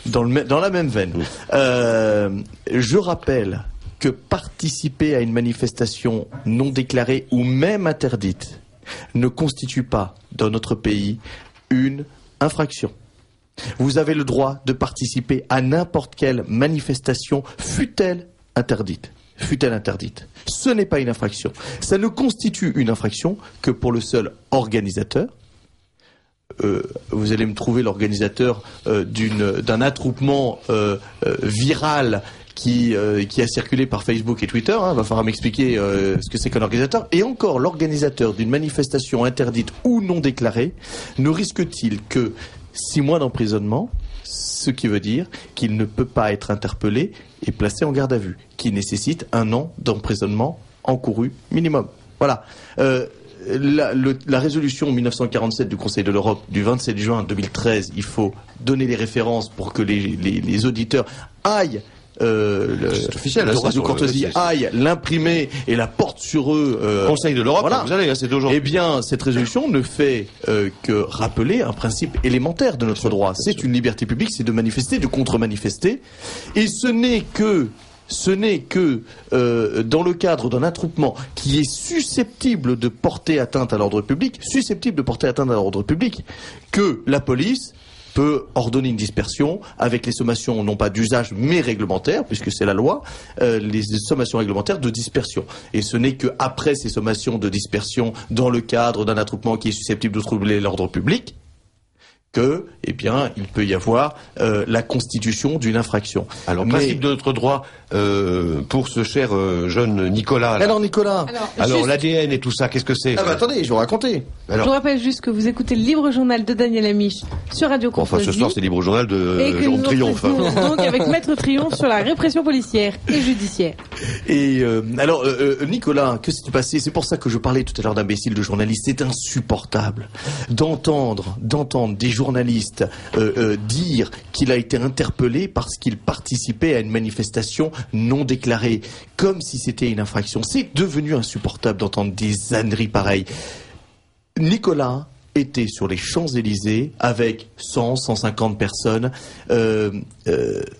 dans la même veine. Je rappelle que participer à une manifestation non déclarée ou même interdite ne constitue pas, dans notre pays, une infraction. Vous avez le droit de participer à n'importe quelle manifestation, fût-elle interdite. Ce n'est pas une infraction. Ça ne constitue une infraction que pour le seul organisateur. Vous allez me trouver l'organisateur d'un attroupement viral qui a circulé par Facebook et Twitter. Va falloir m'expliquer ce que c'est qu'un organisateur. Et encore, l'organisateur d'une manifestation interdite ou non déclarée ne risque-t-il que 6 mois d'emprisonnement, ce qui veut dire qu'il ne peut pas être interpellé et placé en garde à vue, qui nécessite 1 an d'emprisonnement encouru minimum. Voilà. La résolution 1947 du Conseil de l'Europe du 27 juin 2013, il faut donner les références pour que les auditeurs aillent c'est officiel, Radio Courtoisie aille l'imprimer et la porte sur eux. Conseil de l'Europe, voilà. Vous allez, c'est d'aujourd'hui. Eh bien, cette résolution ne fait que rappeler un principe élémentaire de notre droit. C'est une liberté publique, c'est de manifester, de contre-manifester. Et ce n'est que dans le cadre d'un attroupement qui est susceptible de porter atteinte à l'ordre public, que la police peut ordonner une dispersion avec les sommations non pas d'usage mais réglementaires, puisque c'est la loi, les sommations réglementaires de dispersion. Et ce n'est qu'après ces sommations de dispersion dans le cadre d'un attroupement qui est susceptible de troubler l'ordre public que, il peut y avoir la constitution d'une infraction. Alors, principe de notre droit, pour ce cher jeune Nicolas. Alors, Nicolas. Alors, l'ADN et tout ça, qu'est-ce que c'est? Attendez, je vais vous raconter. Je vous rappelle juste que vous écoutez le Libre Journal de Daniel Amiche sur Radio Courtoisie. Enfin, ce soir, c'est le Libre Journal de Jean Triomphe. Donc, avec Maître Triomphe sur la répression policière et judiciaire. Et Nicolas, que s'est-il passé? C'est pour ça que je parlais tout à l'heure d'imbéciles de journalistes. C'est insupportable d'entendre des journalistes dire qu'il a été interpellé parce qu'il participait à une manifestation non déclarée, comme si c'était une infraction. C'est devenu insupportable d'entendre des âneries pareilles. Nicolas était sur les Champs-Élysées avec 150 personnes.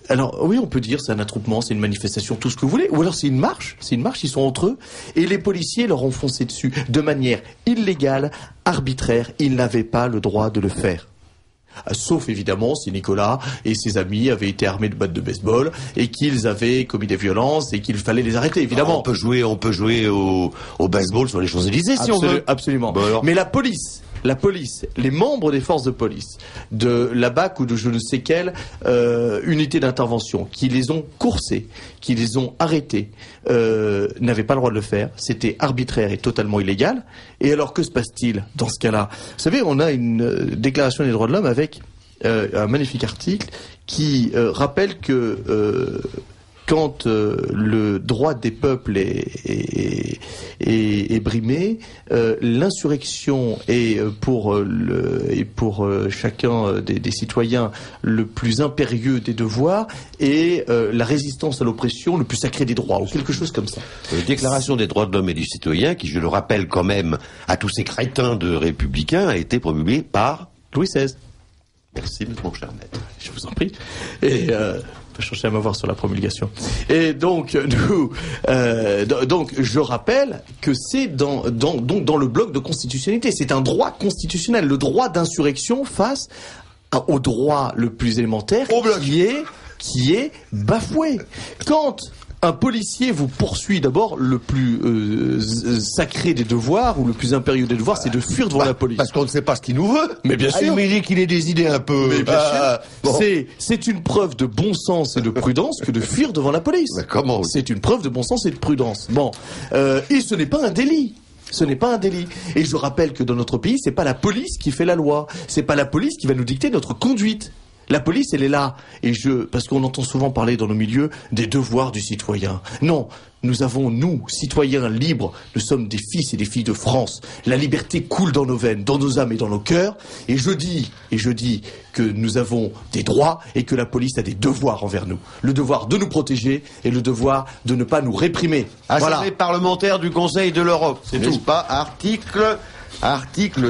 Alors oui, on peut dire c'est un attroupement, c'est une manifestation, tout ce que vous voulez, ou alors c'est une marche, ils sont entre eux, et les policiers leur ont foncé dessus de manière illégale, arbitraire. Ils n'avaient pas le droit de le faire. Sauf évidemment si Nicolas et ses amis avaient été armés de battes de baseball et qu'ils avaient commis des violences et qu'il fallait les arrêter, évidemment. On peut jouer au baseball sur les Champs-Élysées si on veut. Absolument. Bon, mais la police, les membres des forces de police, de la BAC ou de je ne sais quelle unité d'intervention, qui les ont coursés, qui les ont arrêtés, n'avaient pas le droit de le faire. C'était arbitraire et totalement illégal. Et alors, que se passe-t-il dans ce cas-là? Vous savez, on a une déclaration des droits de l'homme avec un magnifique article qui rappelle que quand le droit des peuples est brimé, l'insurrection est pour chacun des citoyens le plus impérieux des devoirs et la résistance à l'oppression le plus sacré des droits, ou quelque chose comme ça. Déclaration des droits de l'homme et du citoyen, qui, je le rappelle quand même à tous ces crétins de républicains, a été promulguée par Louis XVI. Merci, mon cher maître. Je vous en prie. Et je cherchais à m'avoir sur la promulgation. Et donc, donc je rappelle que c'est dans le bloc de constitutionnalité. C'est un droit constitutionnel, le droit d'insurrection face au droit le plus élémentaire qui est bafoué. Un policier vous poursuit d'abord le plus sacré des devoirs, ou le plus impérieux des devoirs, c'est de fuir devant la police. Parce qu'on ne sait pas ce qu'il nous veut. Mais bien sûr. Il dit qu'il ait des idées un peu... Mais bien sûr. Bon. C'est une preuve de bon sens et de prudence que de fuir devant la police. Mais comment ? C'est une preuve de bon sens et de prudence. Bon. Et ce n'est pas un délit. Ce n'est pas un délit. Et je rappelle que dans notre pays, c'est pas la police qui fait la loi. C'est pas la police qui va nous dicter notre conduite. La police, elle est là. Parce qu'on entend souvent parler dans nos milieux des devoirs du citoyen. Non. Nous avons, nous, citoyens libres, nous sommes des fils et des filles de France. La liberté coule dans nos veines, dans nos âmes et dans nos cœurs. Et je dis que nous avons des droits et que la police a des devoirs envers nous. Le devoir de nous protéger et le devoir de ne pas nous réprimer. Assemblée parlementaire du Conseil de l'Europe. C'est tout. Pas article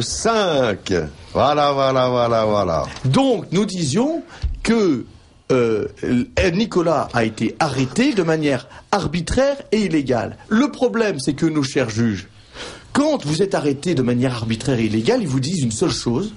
5. Voilà. Donc, nous disions que Nicolas a été arrêté de manière arbitraire et illégale. Le problème, c'est que nos chers juges, quand vous êtes arrêté de manière arbitraire et illégale, ils vous disent une seule chose: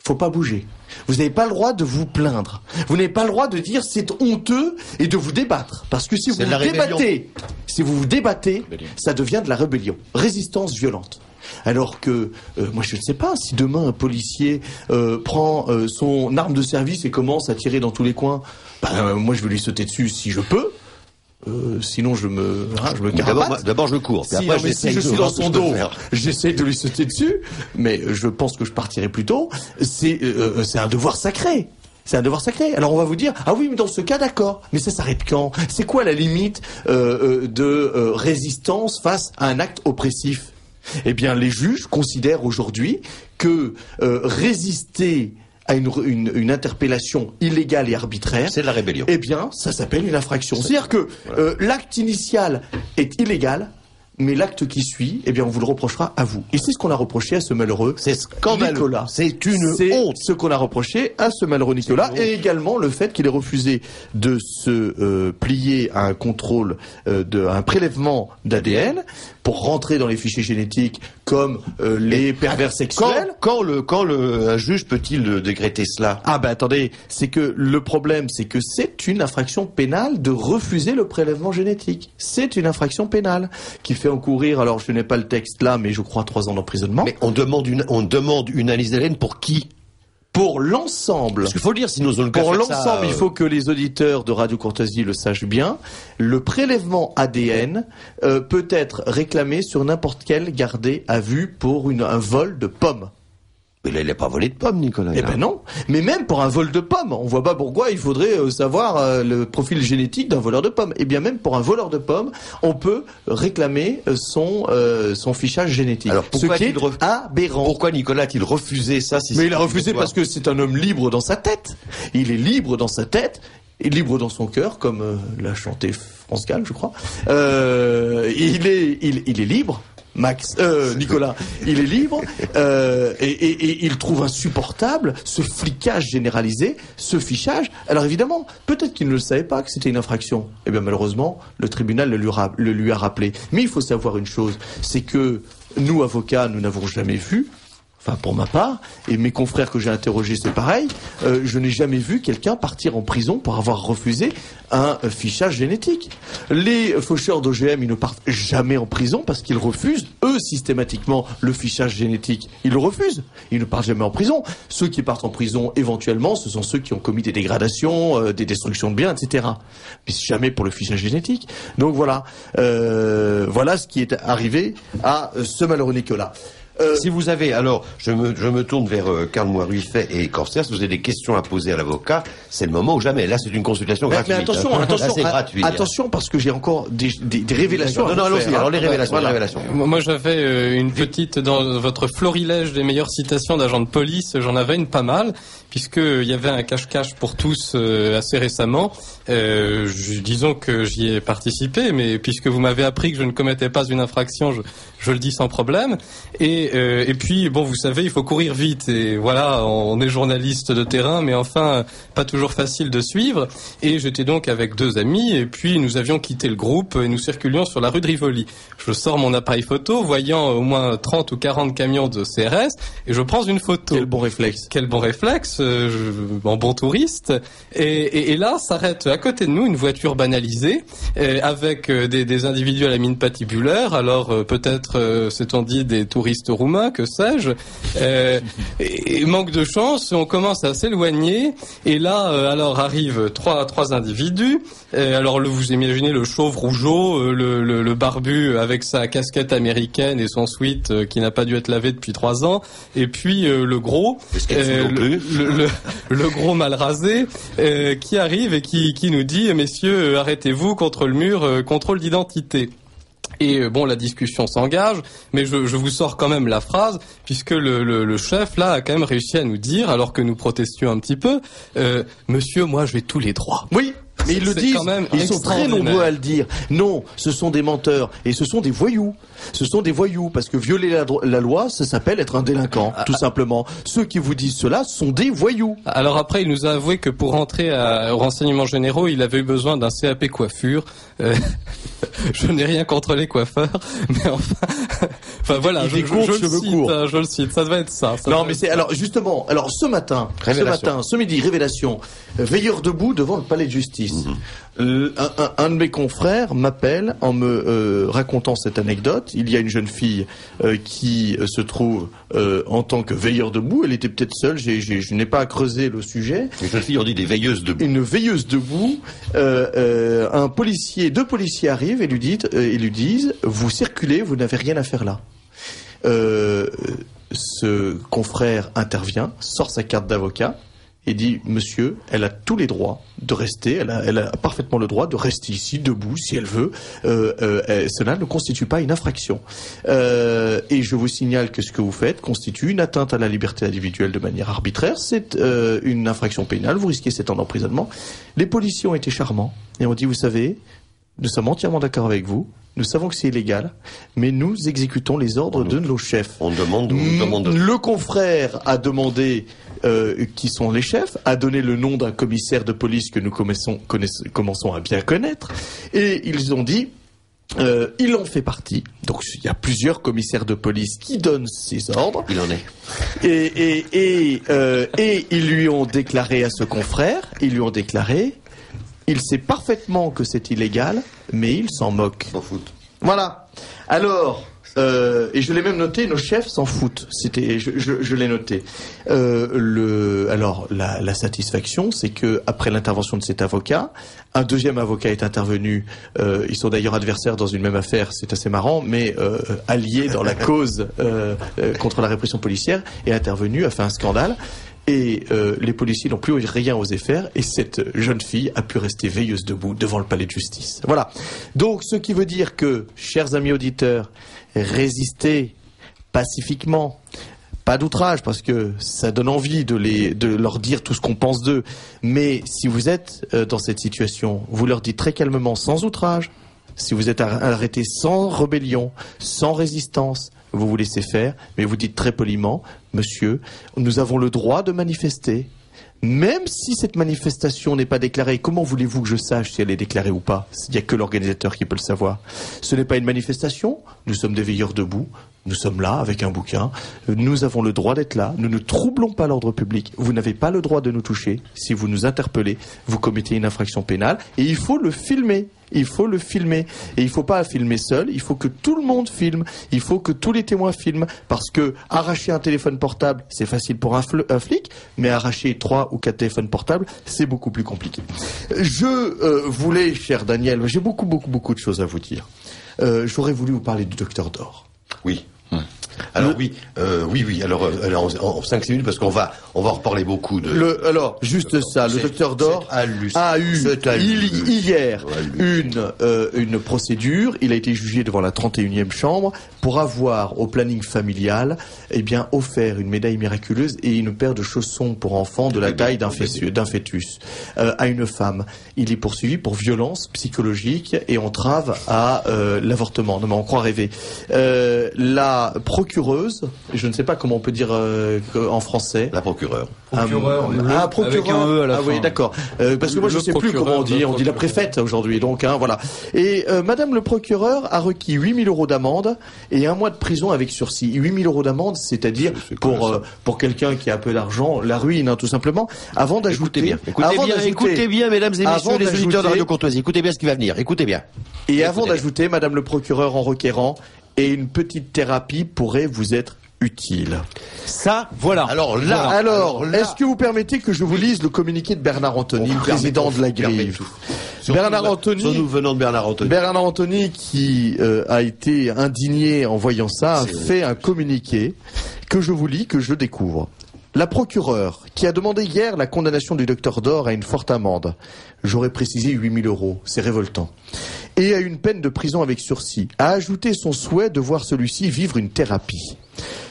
faut pas bouger. Vous n'avez pas le droit de vous plaindre. Vous n'avez pas le droit de dire c'est honteux et de vous débattre. Parce que si vous vous débattez, ça devient de la rébellion. Résistance violente. Alors que, moi je ne sais pas, si demain un policier prend son arme de service et commence à tirer dans tous les coins, moi je vais lui sauter dessus si je peux. Sinon je me carapate. D'abord je cours. Si je suis dans son dos, j'essaie de lui sauter dessus, mais je pense que je partirai plus tôt. C'est un devoir sacré. C'est un devoir sacré. Alors on va vous dire, ah oui, mais dans ce cas, d'accord. Mais ça s'arrête quand ? C'est quoi la limite de résistance face à un acte oppressif ? Eh bien, les juges considèrent aujourd'hui que résister à une interpellation illégale et arbitraire, c'est de la rébellion. Eh bien, ça s'appelle une infraction. C'est-à-dire que l'acte initial est illégal, mais l'acte qui suit, eh bien, on vous le reprochera à vous. Et c'est ce qu'on a reproché à ce malheureux Nicolas. C'est une honte. Ce qu'on a reproché à ce malheureux Nicolas, et également le fait qu'il ait refusé de se plier à un contrôle, un prélèvement d'ADN pour rentrer dans les fichiers génétiques comme les pervers sexuels. Un juge peut-il décréter cela ? Ah ben attendez, c'est que le problème, c'est que c'est une infraction pénale de refuser le prélèvement génétique. C'est une infraction pénale qui fait encourir, alors je n'ai pas le texte là, mais je crois 3 ans d'emprisonnement. Mais on demande une analyse d'ADN pour qui ? Pour l'ensemble. Parce qu'il faut le dire, sinon on le Pour l'ensemble, il faut que les auditeurs de Radio Courtoisie le sachent bien. Le prélèvement ADN peut être réclamé sur n'importe quel gardé à vue pour un vol de pommes. Mais là, il n'a pas volé de pommes, Nicolas. Eh ben non. Mais même pour un vol de pommes, on voit pas pourquoi il faudrait savoir le profil génétique d'un voleur de pommes. Eh bien, même pour un voleur de pommes, on peut réclamer son fichage génétique. Alors pourquoi aberrant. Pourquoi Nicolas a-t-il refusé ça Mais il a refusé parce que c'est un homme libre dans sa tête. Il est libre dans sa tête. Et libre dans son cœur, comme l'a chanté France Gall, je crois. Il est libre. Nicolas, il est libre et il trouve insupportable ce flicage généralisé, ce fichage. Alors évidemment, peut-être qu'il ne le savait pas que c'était une infraction. Eh bien malheureusement, le tribunal le lui a rappelé. Mais il faut savoir une chose, c'est que nous, avocats, nous n'avons jamais vu, enfin pour ma part, et mes confrères que j'ai interrogés c'est pareil, je n'ai jamais vu quelqu'un partir en prison pour avoir refusé un fichage génétique. Les faucheurs d'OGM, ils ne partent jamais en prison parce qu'ils refusent, eux, systématiquement, le fichage génétique. Ils le refusent. Ils ne partent jamais en prison. Ceux qui partent en prison, éventuellement, ce sont ceux qui ont commis des dégradations, des destructions de biens, etc. Mais jamais pour le fichage génétique. Donc voilà. Voilà ce qui est arrivé à ce malheureux Nicolas. Si vous avez, alors, je me tourne vers Karl Moir-Ruiffet et Corsair, si vous avez des questions à poser à l'avocat, c'est le moment ou jamais. Là, c'est une consultation gratuite. Mais attention, là, c'est gratuit. Attention, parce que j'ai encore des révélations. Non, allons-y, alors les révélations, voilà. Les révélations. Moi, j'avais une petite, dans votre florilège des meilleures citations d'agents de police, j'en avais une pas mal, puisqu'il y avait un cache-cache pour tous assez récemment. Disons que j'y ai participé, mais puisque vous m'avez appris que je ne commettais pas une infraction, je le dis sans problème. Et puis bon, vous savez, il faut courir vite. Et voilà, on est journaliste de terrain, mais enfin pas toujours facile de suivre. Et j'étais donc avec 2 amis, et puis nous avions quitté le groupe et nous circulions sur la rue de Rivoli. Je sors mon appareil photo, voyant au moins 30 ou 40 camions de CRS, et je prends une photo. Quel bon réflexe. Quel bon réflexe, en bon touriste. Et là, s'arrête à côté de nous une voiture banalisée, avec des individus à la mine patibulaire. Alors peut-être, s'est-on dit, des touristes roumains, que sais-je. Et manque de chance, on commence à s'éloigner. Et là, alors arrivent trois individus. Alors vous imaginez le chauve rougeau, le barbu avec sa casquette américaine et son sweat qui n'a pas dû être lavé depuis 3 ans. Et puis le gros, le gros mal rasé qui arrive et qui nous dit: messieurs, arrêtez-vous, contre le mur, contrôle d'identité. Et bon, la discussion s'engage, mais je vous sors quand même la phrase, puisque le chef là a quand même réussi à nous dire, alors que nous protestions un petit peu, monsieur, moi j'ai tous les droits. Oui. Mais ils le disent, ils sont très nombreux à le dire. Non, ce sont des menteurs et ce sont des voyous. Ce sont des voyous parce que violer la loi, ça s'appelle être un délinquant, tout simplement. Ceux qui vous disent cela sont des voyous. Alors après, il nous a avoué que pour rentrer aux renseignements généraux, il avait eu besoin d'un CAP coiffure. Je n'ai rien contre les coiffeurs, mais enfin voilà, je le cite, ça doit être ça. Non, mais c'est alors justement, ce matin, ce midi, révélation, veilleur debout devant le palais de justice. Un de mes confrères m'appelle en me racontant cette anecdote. Il y a une jeune fille qui se trouve en tant que veilleur debout. Elle était peut-être seule. Je n'ai pas à creuser le sujet. Les jeunes filles, on dit des veilleuses debout. Une veilleuse debout. Deux policiers arrivent et lui disent: vous circulez, vous n'avez rien à faire là. Ce confrère intervient, sort sa carte d'avocat et dit: monsieur, elle a tous les droits de rester, elle a parfaitement le droit de rester ici, debout, si elle veut. Cela ne constitue pas une infraction. Et je vous signale que ce que vous faites constitue une atteinte à la liberté individuelle de manière arbitraire. C'est une infraction pénale, vous risquez 7 ans d'emprisonnement. Les policiers ont été charmants et ont dit: vous savez, nous sommes entièrement d'accord avec vous. Nous savons que c'est illégal, mais nous exécutons les ordres de nos chefs. On demande. Le confrère a demandé qui sont les chefs, a donné le nom d'un commissaire de police que nous commençons à bien connaître, et ils ont dit. Il en fait partie. Donc il y a plusieurs commissaires de police qui donnent ces ordres. Il en est. Et ils lui ont déclaré à ce confrère, il sait parfaitement que c'est illégal, mais il s'en moque. S'en fout. Voilà. Alors, et je l'ai même noté, nos chefs s'en foutent. Je l'ai noté. La satisfaction, c'est que après l'intervention de cet avocat, un deuxième avocat est intervenu. Ils sont d'ailleurs adversaires dans une même affaire, c'est assez marrant, mais alliés dans la cause contre la répression policière, est intervenu, a fait un scandale. Et les policiers n'ont plus rien osé faire, et cette jeune fille a pu rester veilleuse debout devant le palais de justice. Voilà. Donc, ce qui veut dire que, chers amis auditeurs, résistez pacifiquement, pas d'outrage, parce que ça donne envie de leur dire tout ce qu'on pense d'eux. Mais si vous êtes dans cette situation, vous leur dites très calmement, sans outrage. Si vous êtes arrêté sans rébellion, sans résistance, vous vous laissez faire, mais vous dites très poliment: monsieur, nous avons le droit de manifester. Même si cette manifestation n'est pas déclarée, comment voulez-vous que je sache si elle est déclarée ou pas? Il n'y a que l'organisateur qui peut le savoir. Ce n'est pas une manifestation, nous sommes des veilleurs debout, nous sommes là avec un bouquin, nous avons le droit d'être là, nous ne troublons pas l'ordre public, vous n'avez pas le droit de nous toucher. Si vous nous interpellez, vous commettez une infraction pénale, et il faut le filmer. Il faut le filmer. Et il ne faut pas filmer seul, il faut que tout le monde filme, il faut que tous les témoins filment, parce que arracher un téléphone portable, c'est facile pour un flic, mais arracher 3 ou 4 téléphones portables, c'est beaucoup plus compliqué. Je voulais, cher Daniel, j'ai beaucoup de choses à vous dire. J'aurais voulu vous parler du Docteur d'Or. Oui. Alors oui. Alors en 5 minutes parce qu'on va en reparler beaucoup de. Alors juste ça, le docteur Dor a eu hier une procédure. Il a été jugé devant la 31e chambre pour avoir au planning familial offert une médaille miraculeuse et une paire de chaussons pour enfants de la taille d'un fœtus à une femme. Il est poursuivi pour violence psychologique et entrave à l'avortement. Non mais on croit rêver. La procureuse, je ne sais pas comment on peut dire en français. La procureure. Procureur. Avec un E à la fin. Oui, d'accord. Parce que moi je ne sais plus comment on dit. On dit la préfète aujourd'hui. Donc voilà. Et Madame le procureur a requis 8 000 € d'amende et 1 mois de prison avec sursis. 8 000 € d'amende, c'est-à-dire pour quelqu'un qui a peu d'argent, la ruine, tout simplement. Avant d'ajouter, écoutez bien, mesdames et messieurs les auditeurs de Radio Courtoisie, écoutez bien ce qui va venir. Écoutez bien. Et avant d'ajouter, Madame le procureur en requérant, et une petite thérapie pourrait vous être utile. Ça, voilà. Alors, est-ce que vous permettez que je vous lise le communiqué de Bernard Anthony, président de la Griffe? Bernard Anthony, qui a été indigné en voyant ça, a fait un communiqué que je vous lis, que je découvre. La procureure, qui a demandé hier la condamnation du docteur Dor à une forte amende, j'aurais précisé 8 000 €, c'est révoltant, et à une peine de prison avec sursis, a ajouté son souhait de voir celui-ci vivre une thérapie.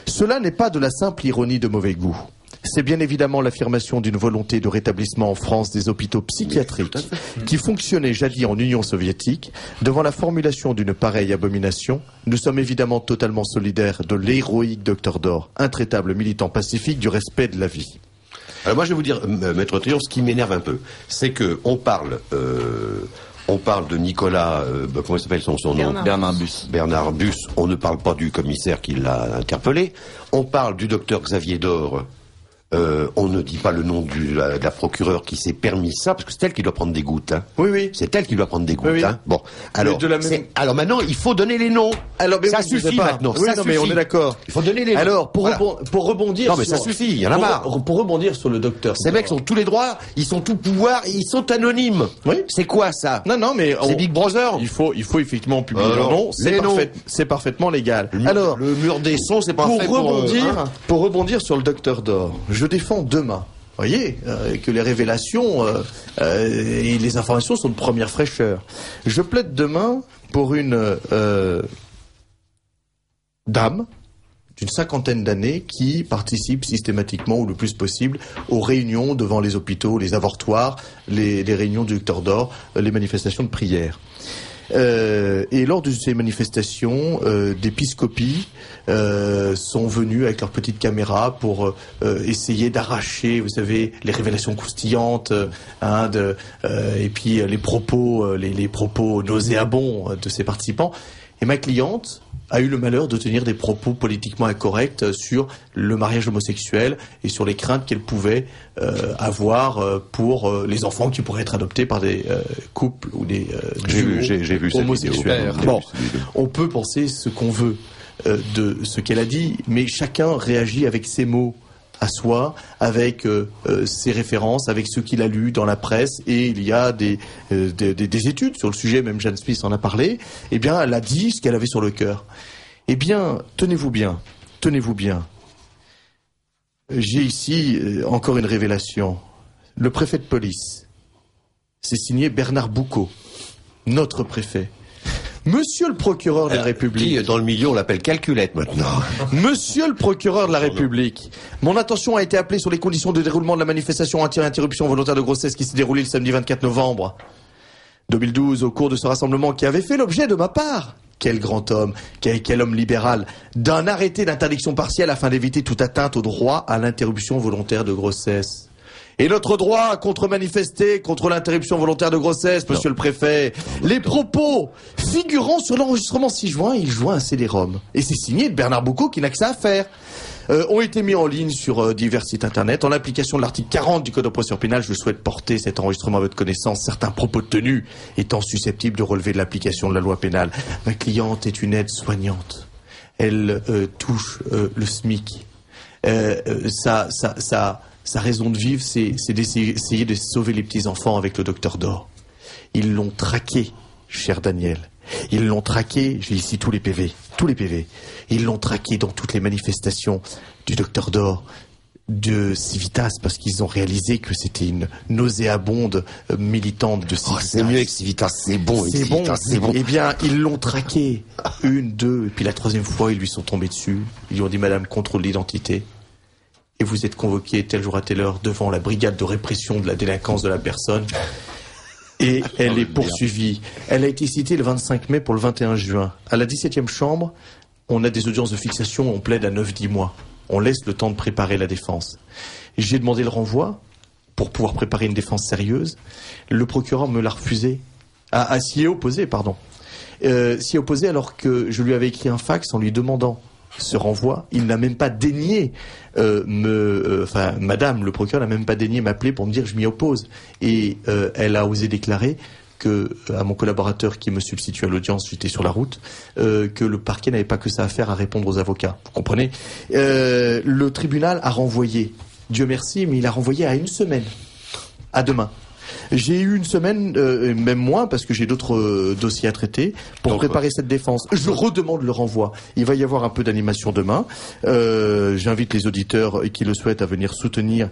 Cela n'est pas de la simple ironie de mauvais goût. C'est bien évidemment l'affirmation d'une volonté de rétablissement en France des hôpitaux psychiatriques qui fonctionnaient jadis en Union soviétique. Devant la formulation d'une pareille abomination, nous sommes évidemment totalement solidaires de l'héroïque docteur Dor, intraitable militant pacifique du respect de la vie. Alors moi je vais vous dire, Maître Triomphe, ce qui m'énerve un peu, c'est que on parle de Nicolas, comment il s'appelle son nom ? Bernard Busse. On ne parle pas du commissaire qui l'a interpellé. On parle du docteur Xavier Dor. On ne dit pas le nom de la procureure qui s'est permis ça, parce que c'est elle qui doit prendre des gouttes. Hein. Oui. C'est elle qui doit prendre des gouttes. Oui. Hein. Bon, alors maintenant, il faut donner les noms. Alors, ça suffit maintenant. Oui, mais on est d'accord. Il faut donner les noms. Alors, pour rebondir... Non, mais ça suffit, il y en a marre. Pour rebondir sur le docteur... Ces mecs ont tous les droits, ils sont tout pouvoir, ils sont anonymes. Oui. C'est quoi ça ? Non, mais... C'est Big Brother. Il faut effectivement publier leurs noms. C'est parfaitement légal. Alors, le mur des sons, c'est pas fait pour rebondir sur le docteur Dor, je défends demain. Vous voyez que les révélations et les informations sont de première fraîcheur. Je plaide demain pour une dame d'une 50aine d'années qui participe systématiquement ou le plus possible aux réunions devant les hôpitaux, les avortoirs, les réunions du docteur Dor, les manifestations de prière. Et lors de ces manifestations, des piscopies sont venus avec leurs petites caméras pour essayer d'arracher, vous savez, les révélations croustillantes, et puis les propos nauséabonds de ces participants. Et ma cliente a eu le malheur de tenir des propos politiquement incorrects sur le mariage homosexuel et sur les craintes qu'elle pouvait avoir pour les enfants qui pourraient être adoptés par des couples ou des j'ai vu homosexuels. Bon, on peut penser ce qu'on veut de ce qu'elle a dit, mais chacun réagit avec ses mots à soi, avec ses références, avec ce qu'il a lu dans la presse, et il y a des études sur le sujet, même Jeanne Smith en a parlé. Eh bien, elle a dit ce qu'elle avait sur le cœur. Eh bien, tenez-vous bien. J'ai ici encore une révélation. Le préfet de police, c'est signé Bernard Boucaud, notre préfet. Monsieur le procureur de la République... Qui, dans le milieu, on l'appelle calculette maintenant. Monsieur le procureur de la République, mon attention a été appelée sur les conditions de déroulement de la manifestation anti-interruption volontaire de grossesse qui s'est déroulée le samedi 24 novembre 2012 au cours de ce rassemblement qui avait fait l'objet de ma part. Quel grand homme, quel homme libéral, d'un arrêté d'interdiction partielle afin d'éviter toute atteinte au droit à l'interruption volontaire de grossesse. Et notre droit à contre-manifester contre l'interruption volontaire de grossesse, monsieur le préfet. Les propos figurant sur l'enregistrement 6 juin, il joint un CD-ROM. Et c'est signé de Bernard Boucaud qui n'a que ça à faire. Ont été mis en ligne sur divers sites internet. En application de l'article 40 du Code de procédure pénale, je souhaite porter cet enregistrement à votre connaissance, certains propos tenus étant susceptibles de relever de l'application de la loi pénale. Ma cliente est une aide-soignante. Elle touche le SMIC. Sa raison de vivre, c'est d'essayer de sauver les petits-enfants avec le docteur Dor. Ils l'ont traqué, cher Daniel. Ils l'ont traqué, j'ai ici tous les PV. Ils l'ont traqué dans toutes les manifestations du Docteur d'Or, de Civitas, parce qu'ils ont réalisé que c'était une nauséabonde militante de Civitas. C'est mieux avec Civitas, c'est bon. Eh bien, ils l'ont traqué. 1, 2, et puis la 3e fois, ils lui sont tombés dessus. Ils lui ont dit, madame, contrôle l'identité. Et vous êtes convoqué tel jour à telle heure devant la brigade de répression de la délinquance de la personne. Et elle est poursuivie. Elle a été citée le 25 mai pour le 21 juin. À la 17e chambre, on a des audiences de fixation, on plaide à 9-10 mois. On laisse le temps de préparer la défense. J'ai demandé le renvoi pour pouvoir préparer une défense sérieuse. Le procureur me l'a refusé. S'y est opposé, pardon. S'y est opposé alors que je lui avais écrit un fax en lui demandant ce renvoi. Il n'a même pas daigné madame, le procureur n'a même pas daigné m'appeler pour me dire je m'y oppose. Et elle a osé déclarer que, à mon collaborateur qui me substitue à l'audience, j'étais sur la route, que le parquet n'avait pas que ça à faire à répondre aux avocats. Vous comprenez ? Le tribunal a renvoyé. Dieu merci, mais il a renvoyé à 1 semaine. À demain. J'ai eu 1 semaine, même moins, parce que j'ai d'autres dossiers à traiter, pour préparer cette défense. Je redemande le renvoi. Il va y avoir un peu d'animation demain. J'invite les auditeurs qui le souhaitent à venir soutenir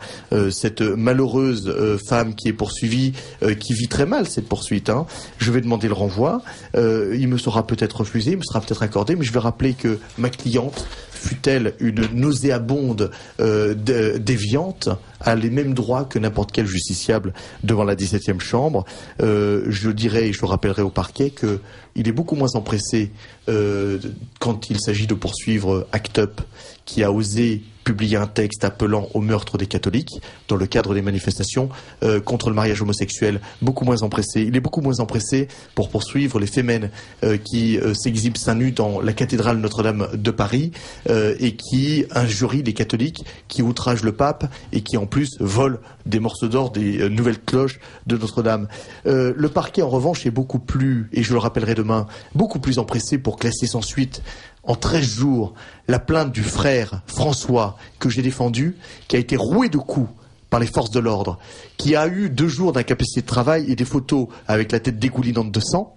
cette malheureuse femme qui est poursuivie, qui vit très mal cette poursuite. Je vais demander le renvoi. Il me sera peut-être refusé, il me sera peut-être accordé, mais je vais rappeler que ma cliente, fût-elle une nauséabonde déviante, a les mêmes droits que n'importe quel justiciable devant la 17e chambre. Je dirais et je le rappellerai au parquet qu'il est beaucoup moins empressé quand il s'agit de poursuivre ACT UP, qui a osé publier un texte appelant au meurtre des catholiques dans le cadre des manifestations contre le mariage homosexuel. Beaucoup moins empressé. Il est beaucoup moins empressé pour poursuivre les fémènes qui s'exhibent seins nus dans la cathédrale Notre-Dame de Paris et qui injurient les catholiques, qui outragent le pape et qui en plus volent des morceaux d'or des nouvelles cloches de Notre-Dame. Le parquet en revanche est beaucoup plus, et je le rappellerai demain, beaucoup plus empressé pour classer sans suite en 13 jours la plainte du frère François que j'ai défendu, qui a été roué de coups par les forces de l'ordre, qui a eu 2 jours d'incapacité de travail et des photos avec la tête dégoulinante de sang,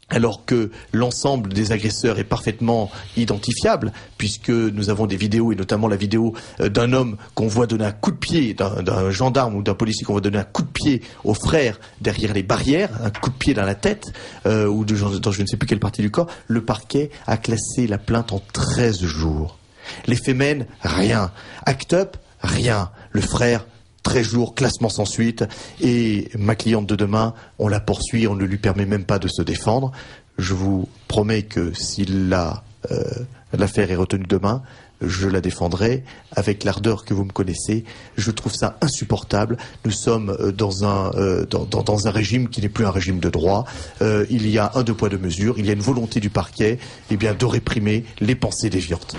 alors que l'ensemble des agresseurs est parfaitement identifiable, puisque nous avons des vidéos, et notamment la vidéo d'un homme qu'on voit donner un coup de pied, d'un gendarme ou d'un policier qu'on voit donner un coup de pied au frère derrière les barrières, un coup de pied dans la tête, ou dans je ne sais plus quelle partie du corps. Le parquet a classé la plainte en 13 jours. Les fémènes, rien. ACT UP, rien. Le frère, 13 jours, classement sans suite, et ma cliente de demain, on la poursuit, on ne lui permet même pas de se défendre. Je vous promets que si l'affaire est retenue demain, je la défendrai avec l'ardeur que vous me connaissez. Je trouve ça insupportable. Nous sommes dans un régime qui n'est plus un régime de droit. Il y a un 2 poids 2 mesures. Il y a une volonté du parquet, de réprimer les pensées déviantes.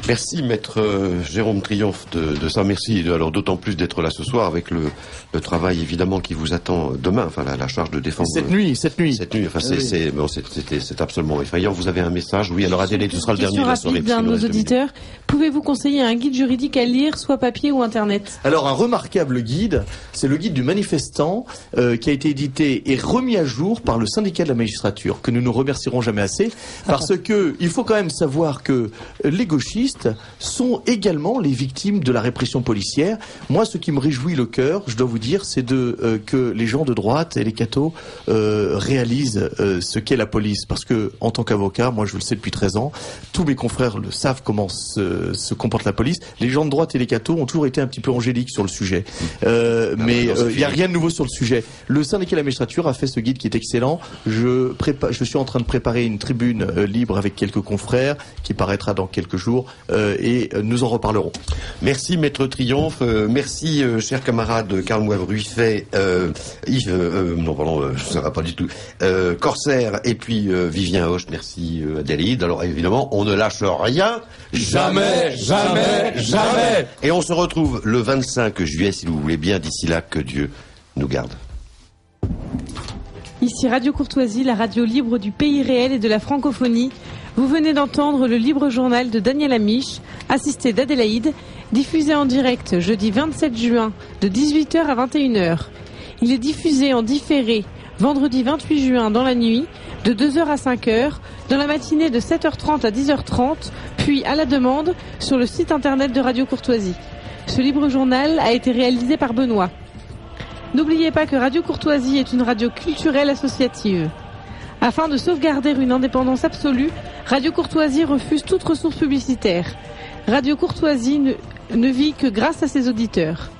Merci maître Jérôme Triomphe de ça. Merci alors d'autant plus d'être là ce soir avec le travail évidemment qui vous attend demain, enfin la charge de défense. Cette nuit. Enfin c'est absolument effrayant. Vous avez un message? Oui, alors Adèle, tu seras le dernier de la soirée. Bien nos auditeurs. Pouvez-vous conseiller un guide juridique à lire, soit papier ou internet? Alors un remarquable guide, c'est le guide du manifestant qui a été édité et remis à jour par le syndicat de la magistrature, que nous ne remercierons jamais assez, parce que il faut quand même savoir que les gauchistes sont également les victimes de la répression policière. Moi, ce qui me réjouit le cœur, je dois vous dire, c'est que les gens de droite et les cathos réalisent ce qu'est la police. Parce que, en tant qu'avocat, moi je le sais depuis 13 ans, tous mes confrères le savent comment se comporte la police. Les gens de droite et les cathos ont toujours été un petit peu angéliques sur le sujet. Mais il n'y a rien de nouveau sur le sujet. Le syndicat de la magistrature a fait ce guide qui est excellent. Je suis en train de préparer une tribune libre avec quelques confrères qui paraîtra dans quelques jours. Et nous en reparlerons. Merci maître Triomphe, merci chers camarades Karl Moivre-Ruiffet, Yves, ça va pas du tout, Corsaire et puis Vivien Hoche, merci Adélaïde. Alors évidemment, on ne lâche rien, jamais. Et on se retrouve le 25 juillet si vous voulez bien, d'ici là que Dieu nous garde. Ici Radio Courtoisie, la radio libre du pays réel et de la francophonie. Vous venez d'entendre le libre journal de Daniel Amiche, assisté d'Adélaïde, diffusé en direct jeudi 27 juin de 18h à 21h. Il est diffusé en différé vendredi 28 juin dans la nuit de 2h à 5h, dans la matinée de 7h30 à 10h30, puis à la demande sur le site internet de Radio Courtoisie. Ce libre journal a été réalisé par Benoît. N'oubliez pas que Radio Courtoisie est une radio culturelle associative. Afin de sauvegarder une indépendance absolue, Radio Courtoisie refuse toute ressource publicitaire. Radio Courtoisie ne vit que grâce à ses auditeurs.